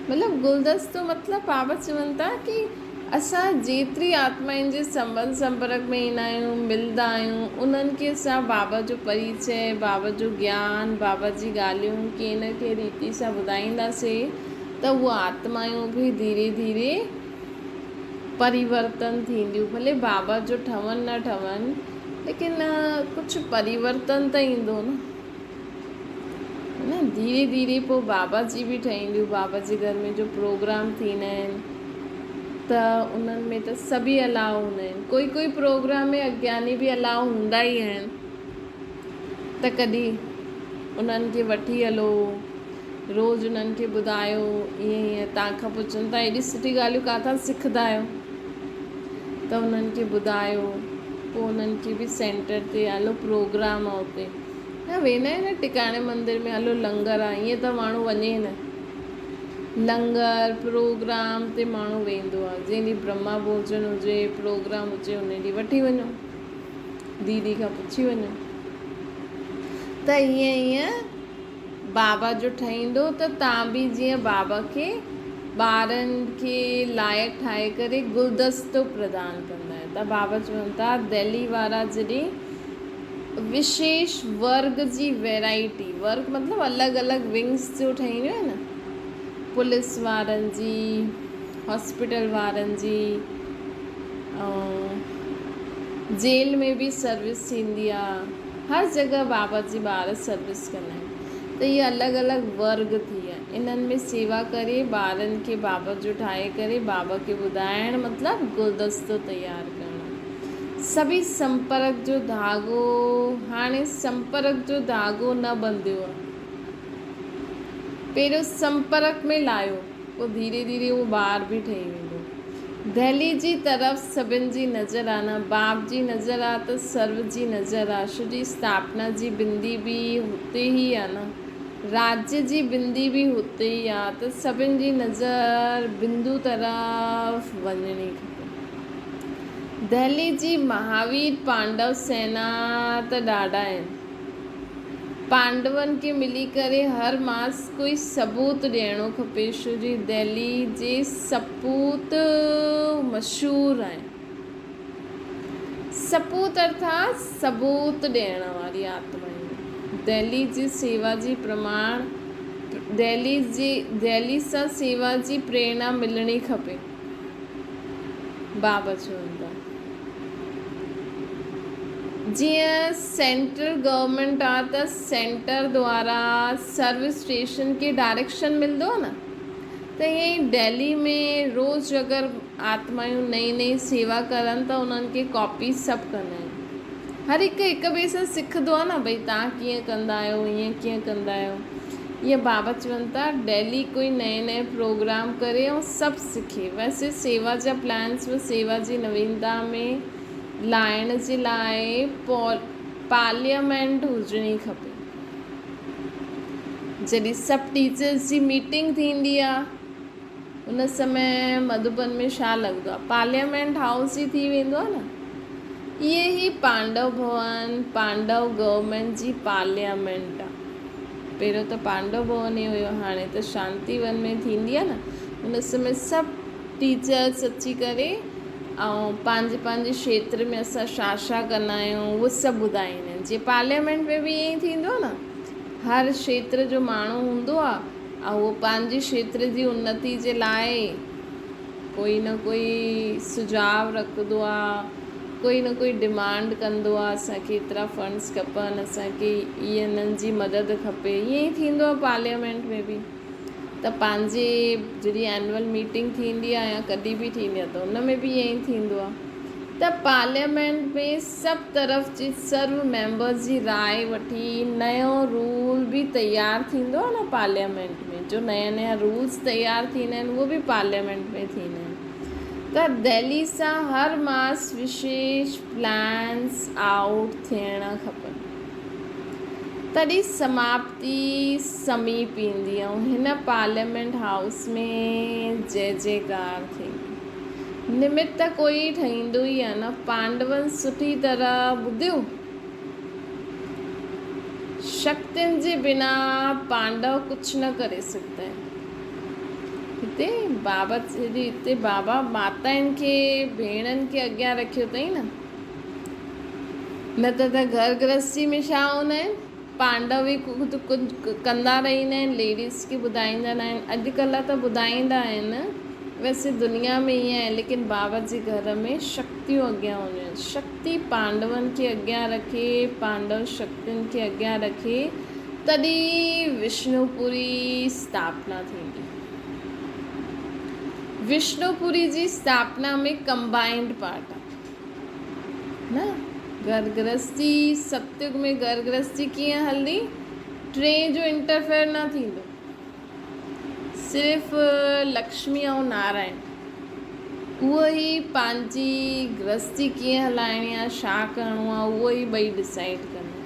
[SPEAKER 1] मतिलबु गुलदस्तो मतिलबु बाबा चवनि था कि असां जेतिरी आत्माउनि जे संबंध संपर्क में ईंदा आहियूं, मिलंदा आहियूं, उन्हनि खे असां बाबा जो परिचय, बाबा जो ज्ञान, बाबा जी ॻाल्हियूं कंहिं न कंहिं रीति सां ॿुधाईंदासीं, त उहे आत्मायूं बि धीरे धीरे परिवर्तन थींदियूं। भले बाबा जो ठहनि न ठहनि, लेकिन कुझु परिवर्तन त ईंदो न धीरे धीरे। पोइ बाबा जी बि ठहींदियूं। बाबा जे घर में जो प्रोग्राम थींदा आहिनि, त उन्हनि में त सभी अलाउ हूंदा आहिनि। कोई कोई प्रोग्राम में अज्ञानी बि अलाउ हूंदा ई आहिनि, त कॾहिं उन्हनि खे वठी हलो, रोज़ु उन्हनि खे ॿुधायो, ईअं ईअं तव्हांखां पुछनि था एॾी सुठी ॻाल्हियूं किथां सिखंदा आहियो, त उन्हनि खे ॿुधायो। पोइ उन्हनि खे बि सेंटर ते हलो प्रोग्राम आहे, उते न वेंदा आहिनि न टिकाणे मंदर में, हलो लंगर आहे, ईअं त माण्हू वञे न, लंगर प्रोग्राम ते माण्हू वेंदो आहे। जंहिं ॾींहुं ब्रह्मा भोजन हुजे, प्रोग्राम हुजे, उन ॾींहुं वठी वञो, दीदी खां पुछी वञो। त ईअं ईअं बाबा जो ठहींदो, त तव्हां बि जीअं बाबा खे ॿारनि खे लाइक़ु ठाहे करे गुलदस्तो प्रदान कंदा आहिनि। त बाबा चवनि था दिल्ली वारा जॾहिं विशेष वर्ग जी वैराइटी, वर्ग मतिलबु अलॻि अलॻि विंग्स जो ठहींदियूं आहिनि न, पुलिस वारनि जी, हॉस्पिटल वारनि जी, जेल में बि सर्विस थींदी आहे, हर जॻह बाबा जी ॿार सर्विस कंदा आहिनि। त इहे अलॻि अलॻि वर्ग थी विया। इन्हनि में सेवा करे ॿारनि खे बाबा जो ठाहे करे बाबा खे ॿुधाइणु, मतिलबु गुलदस्तो तयारु करणु। सभी संपर्क जो धाॻो, हाणे संपर्क जो धाॻो न ॿंधियो आहे, पहिरियों संपर्क में लायो, पोइ धीरे धीरे उहो ॿार बि ठही वेंदो। दिल्ली जी तरफ़ सभिनि जी नज़र आहे न, बाप जी नज़र आहे त सर्व जी नज़र आहे। सॼी स्थापना जी बिंदी बि हुते ई आहे न, राज्य जी बिंदी बि हुते ई आहे, त सभिनि जी नज़र बिंदु तरफ़ वञणी खपे। दिल्ली जी महावीर पांडव सेना त ॾाढा आहिनि। पांडवनि खे मिली करे हर मास कोई सबूत ॾियणो खपे, छो जी दिल्ली जे सपूत मशहूरु आहिनि। सपूत अर्थात सबूत ॾियण वारी आत्माएं। दिल्ली जी सेवा जी प्रमाण, दिल्ली सां सेवा जी प्रेरणा मिलणी खपे, बाबा चवनि था। जीअं सेंट्रल गवर्नमेंट आहे, त सेंटर द्वारा सर्विस स्टेशन खे डायरेक्शन मिलंदो आहे न, त ईअं ई दिल्ली में रोज़ु अगरि आत्मायूं नई नई सेवा करनि, त उन्हनि खे कॉपी सभु कंदा आहिनि। हर हिकु हिक ॿिए सां सिखंदो आहे न, भई तव्हां कीअं कंदा आहियो, ईअं कीअं कंदा आहियो। ईअं बाबा चवनि था दिल्ली कोई नए नए प्रोग्राम करे ऐं सभु सिखे। वैसे सेवा जा प्लान्स व सेवा जी नवीनता में लाइण जे लाइ पार्लियामेंट हुजणी खपे। जॾहिं सभु टीचर्स जी मीटिंग थींदी आहे, उन समय मधुबन में छा लॻंदो आहे, पार्लियामेंट हाउस ई थी वेंदो आहे न। इहे ई पांडव भवन, पांडव गवर्नमेंट जी पार्लियामेंट आहे। पहिरियों त पांडव भवन ई हुयो, हाणे त शांतिवन में थींदी आहे न। उन समय सभु टीचर्स अची करे ऐं पंहिंजे पंहिंजे क्षेत्र में असां छा छा कंदा आहियूं, उहो सभु ॿुधाईंदा आहिनि। जीअं पार्लियामेंट में बि ईअं ई थींदो आहे न, हर क्षेत्र जो माण्हू हूंदो आहे, ऐं उहो पंहिंजे क्षेत्र जी उन्नति जे लाइ कोई न कोई सुझाव रखंदो आहे, कोई न कोई डिमांड कंदो आहे, असांखे एतिरा फंड्स खपनि, असांखे इन्हनि जी मदद खपे। ईअं ई थींदो आहे पार्लियामेंट में बि। त पंहिंजे जॾहिं एनुअल मीटिंग थींदी आहे या कॾहिं बि थींदी आहे त उन में बि ईअं ई थींदो आहे। त पार्लियामेंट में सभु तरफ़ जी सर्व मेंबर्स जी राय वठी नयो रूल बि तयारु थींदो आहे न पार्लियामेंट में। जो नया नया रूल्स तयारु थींदा आहिनि उहे बि पार्लियामेंट में थींदा आहिनि। त दिल्ली सां हर मास विशेष प्लान्स आउट थियणु खपनि, तॾहिं समाप्ति समीप ईंदी ऐं हिन पार्लियामेंट हाउस में जय जयकार थींदी। निमित्त कोई ठहींदो ई आहे न। पांडवनि सुठी तरह ॿुधियो, शक्तियुनि जे बिना पांडव कुझु न करे सघंदा आहिनि। हिते बाबा माताउनि खे भेणनि खे अॻियां रखियो अथई न त घर गृहस्थी में छा हूंदा आहिनि, पांडव ई कुझु कंदा रहंदा आहिनि, लेडीज़ खे ॿुधाईंदा न आहिनि। अॼुकल्ह त ॿुधाईंदा आहिनि, वैसे दुनिया में ईअं आहे, लेकिन बाबा जे घर में शक्तियूं अॻियां हूंदियूं आहिनि। शक्ति पांडवनि खे अॻियां रखे, पांडव शक्तियुनि खे अॻियां रखे, तॾहिं विष्णुपुरी स्थापना थींदी। विष्णुपुरी जी स्थापना में कंबाइंड पार्ट आहे न। घर गृहस्थी सतयुग में घर गृहस्थी कीअं हलंदी, टे जो इंटरफेयर न थींदो, सिर्फ़ु लक्ष्मी ऐं नारायण उहो ई पंहिंजी गृहस्थी कीअं हलाइणी आहे, छा करिणो आहे, उहो ई ॿई डिसाइड कंदा।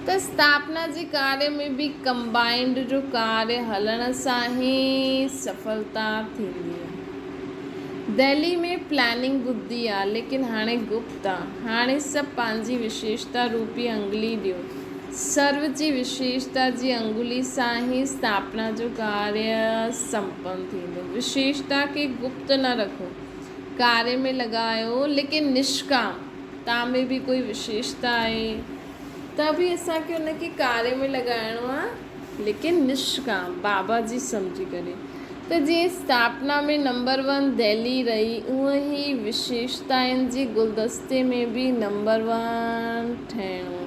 [SPEAKER 1] त स्थापना जे कार्य में बि कंबाइंड जो कार्य हलण सां ई सफलता थींदी आहे। दिल्ली में प्लानिंग बुद्धि आहे, लेकिन हाणे गुप्त आहे। हाणे सभु पंहिंजी विशेषता रूपी अंगुली ॾियो। सर्व जी विशेषता जी अंगुली सां ई स्थापना जो कार्य संपन्न थींदो। विशेषता खे गुप्त न रखो, कार्य में लॻायो, लेकिन निष्काम। तव्हां में बि कोई विशेषता आहे त बि असांखे उनखे कार्य में लॻाइणो आहे, लेकिन निष्काम, बाबा जी सम्झी करे। त जीअं स्थापना में नंबर 1 दिल्ली रही, उअं ई विशेषताउनि जी गुलदस्ते में बि नंबर 1 ठहिणो।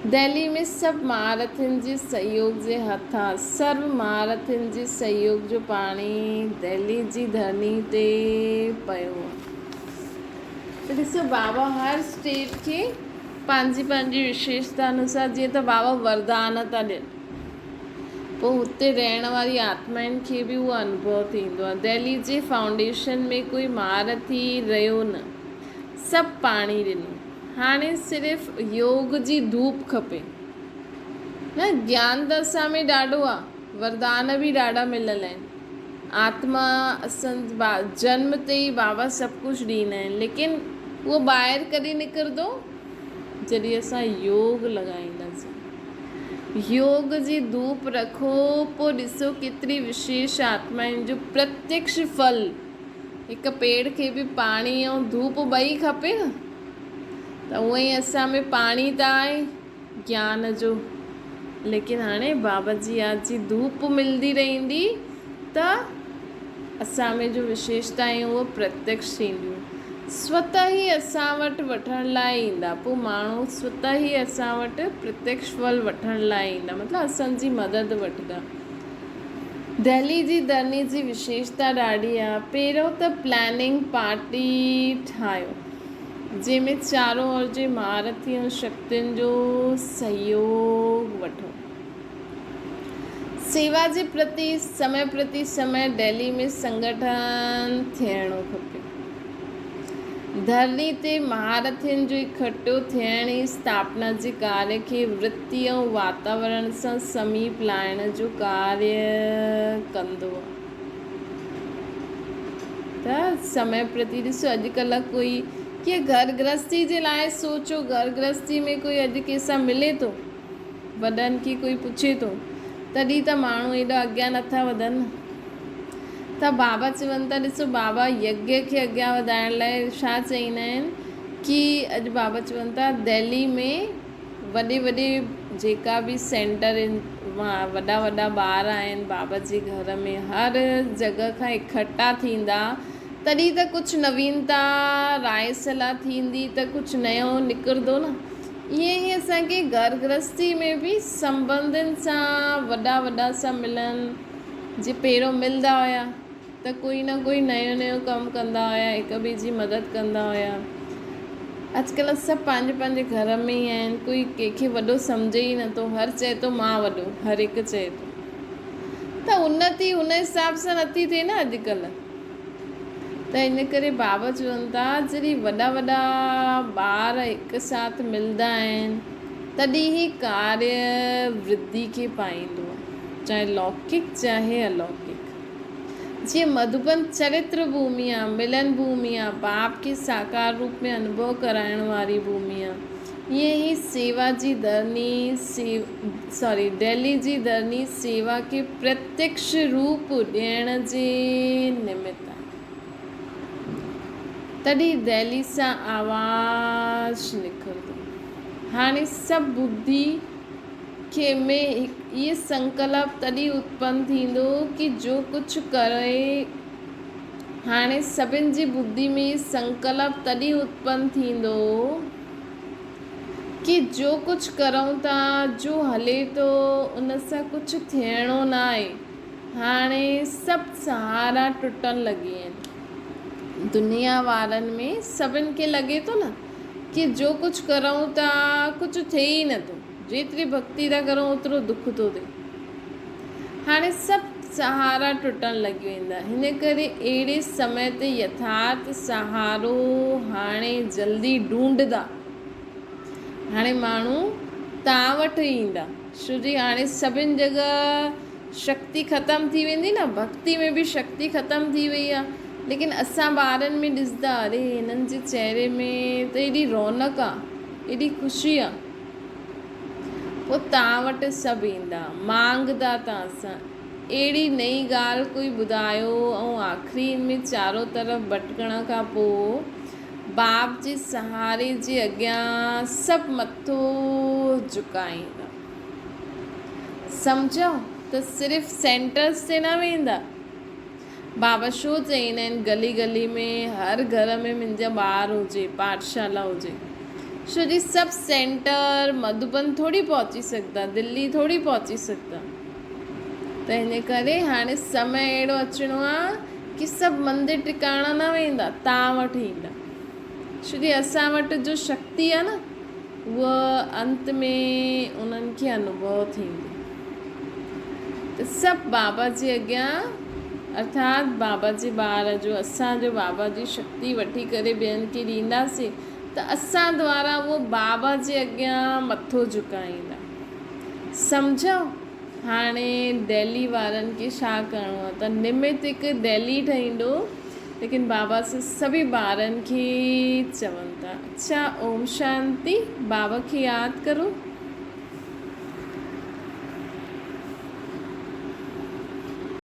[SPEAKER 1] दिल्ली में सभु महारथियुनि जे सहयोग जे हथां, सर्व महारथियुनि जे सहयोग जो पाणी दिल्ली जी धरनी ते पियो। त ॾिसो, बाबा हर स्टेट खे पंहिंजी पंहिंजी विशेषता अनुसार, जीअं त बाबा वरदान था ॾियनि, पोइ हुते रहण वारी आत्माउनि खे बि उहो अनुभव थींदो आहे। दिल्ली जे फाउंडेशन में कोई महारथी रहियो न, सभु पाणी ॾिनो। हाणे सिर्फ़ु योग जी धूप खपे न। ज्ञान त असां में ॾाढो आहे, वरदान बि ॾाढा मिलियल आहिनि। आत्मा जन्म ते ई बाबा सभु कुझु ॾींदा आहिनि, लेकिन उहो ॿाहिरि कॾहिं निकिरंदो, जॾहिं असां योग लॻाईंदासीं। योग जी धूप रखो, पोइ ॾिसो केतिरी विशेष आत्माउनि जो प्रत्यक्ष फल। हिकु पेड़ खे बि पाणी ऐं धूप ॿई खपे न। त उअं ई असां में पाणी त आहे ज्ञान जो, लेकिन हाणे बाबा जी यादि जी धूप मिलंदी रहंदी त असां में जो विशेषता आहियूं उहो प्रत्यक्ष थींदियूं। स्वतः ई असां वटि वठण लाइ ईंदा। पोइ माण्हू स्वतः ई असां वटि प्रत्यक्ष फल वठण लाइ ईंदा, मतिलबु असांजी मदद वठंदा। दिल्ली जी धरनी जी विशेषता ॾाढी आहे। पहिरियों त प्लानिंग पार्टी ठाहियो, जंहिंमें चारों ओर जे महारथी ऐं शक्तियुनि जो सहयोग वठो। सेवा जे प्रति समय दिल्ली में संगठन थियणो खपे। धरनी ते महारथियुनि जो इकट्ठो थियण ई स्थापना जे कार्य खे वृत्ति ऐं वातावरण सां समीप लाइण जो कार्य कंदो आहे। त समय प्रति ॾिसो, अॼुकल्ह कोई कीअं घर गृहस्थी जे लाइ सोचो, घर गृहस्थी में कोई अॼु कंहिंसां मिले थो, वॾनि खे कोई पुछे थो, तॾहिं त माण्हू एॾा अॻियां नथा वधनि। त बाबा चवनि था, ॾिसो, बाबा यज्ञ खे अॻियां वधाइण लाइ छा चईंदा आहिनि कि अॼु बाबा चवनि था दिल्ली में वॾे जेका बि सेंटर आहिनि, वॾा ॿार आहिनि बाबा जे घर में, हर जॻह खां इकट्ठा थींदा तॾहिं त कुझु नवीनता राय सलाह थींदी, त कुझु नयो निकिरंदो न। ईअं ई असांखे घर गृहस्थी में बि संबंधियुनि सां वॾा वॾा सां मिलनि। जे पहिरियों मिलंदा हुया त कोई न कोई नयो नयो कमु कंदा हुया, हिक ॿिए जी मदद कंदा हुया। अॼुकल्ह सभु पंहिंजे पंहिंजे घर में ई आहिनि, कोई कंहिंखे वॾो सम्झे ई नथो, हर चए थो मां वॾो, हर हिकु चए थो। त उन्नति हुन हिसाब सां नथी थिए न अॼुकल्ह। त इन करे बाबा चवनि था जॾहिं वॾा वॾा ॿार हिकु साथ मिलंदा आहिनि तॾहिं ई कार्य वृद्धि खे पाईंदो आहे, चाहे लौकिक चाहे अलौकिक। जीअं मधुबन चरित्र भूमि आहे, मिलन भूमि आहे, बाप खे साकार रूप में अनुभव कराइण वारी भूमि आहे। ईअं ई सेवा जी धरनी दिल्ली जी धरनी सेवा खे प्रत्यक्ष रूप ॾियण जे निमित्त आहे। तॾहिं दिल्ली सां आवाज़ निकिरंदो। हाणे सभु बुद्धि खे में इहे संकल्प तॾहिं उत्पन्न थींदो कि जो कुझु करे। हाणे सभिनि जी बुद्धि में संकल्प तॾहिं उत्पन्न थींदो कि जो कुझु करूं था, जो हले थो, उन सां कुझु थियणो न आहे। हाणे सभु सहारा टुटण लॻी आहिनि दुनिया वारनि में। सभिनि खे लॻे थो न कि जो कुझु करूं था कुझु थिए ई नथो, जेतिरी भक्ति था करूं ओतिरो दुख थो थिए। हाणे सभु सहारा टुटण लॻी वेंदा। हिन करे अहिड़े समय ते यथार्थ सहारो हाणे जल्दी ढूंढदा। हाणे माण्हू तव्हां वटि ईंदा, छो जी हाणे सभिनि जॻह शक्ति ख़तमु थी वेंदी न, भक्ति में बि शक्ति ख़तमु थी वई आहे। लेकिन असां ॿारनि में ॾिसंदा, अरे हिननि जे चहिरे में त एॾी रौनक आहे, एॾी ख़ुशी आहे। पोइ तव्हां वटि सभु ईंदा, मांगदा तव्हां सां अहिड़ी नई ॻाल्हि कोई ॿुधायो। ऐं आख़िरी में चारों तरफ़ भटकण खां पोइ बाप जे सहारे जे अॻियां सभु मथो झुकाईंदा। सम्झो त सिर्फ़ु सेंटर्स ते न वेंदा। बाबा छो चईंदा आहिनि गली गली में हर घर में मुंहिंजा ॿार हुजे, पाठशाला हुजे। छो जी सभु सेंटर मधुबन थोरी पहुची सघंदा, दिल्ली थोरी पहुची सघंदा। त हिन करे हाणे समय अहिड़ो अचिणो आहे कि सभु मंदिर टिकाणा न वेंदा, तव्हां वटि ईंदा। छो जी असां वटि जो शक्ति आहे न, उहा अंत में उन्हनि खे अनुभव थींदी। त सभु बाबा जे अॻियां अर्थात बाबा जे ॿार जो असांजो बाबा जी शक्ति वठी करे ॿियनि खे ॾींदासीं त असां द्वारा उहो बाबा जे अॻियां मथो झुकाईंदा। सम्झो हाणे दिल्ली वारनि खे छा करिणो आहे, त निमित हिकु दिल्ली ठहींदो। लेकिन बाबा से सभी ॿारनि खे चवनि था, अच्छा ओम शांति, बाबा खे यादि करो।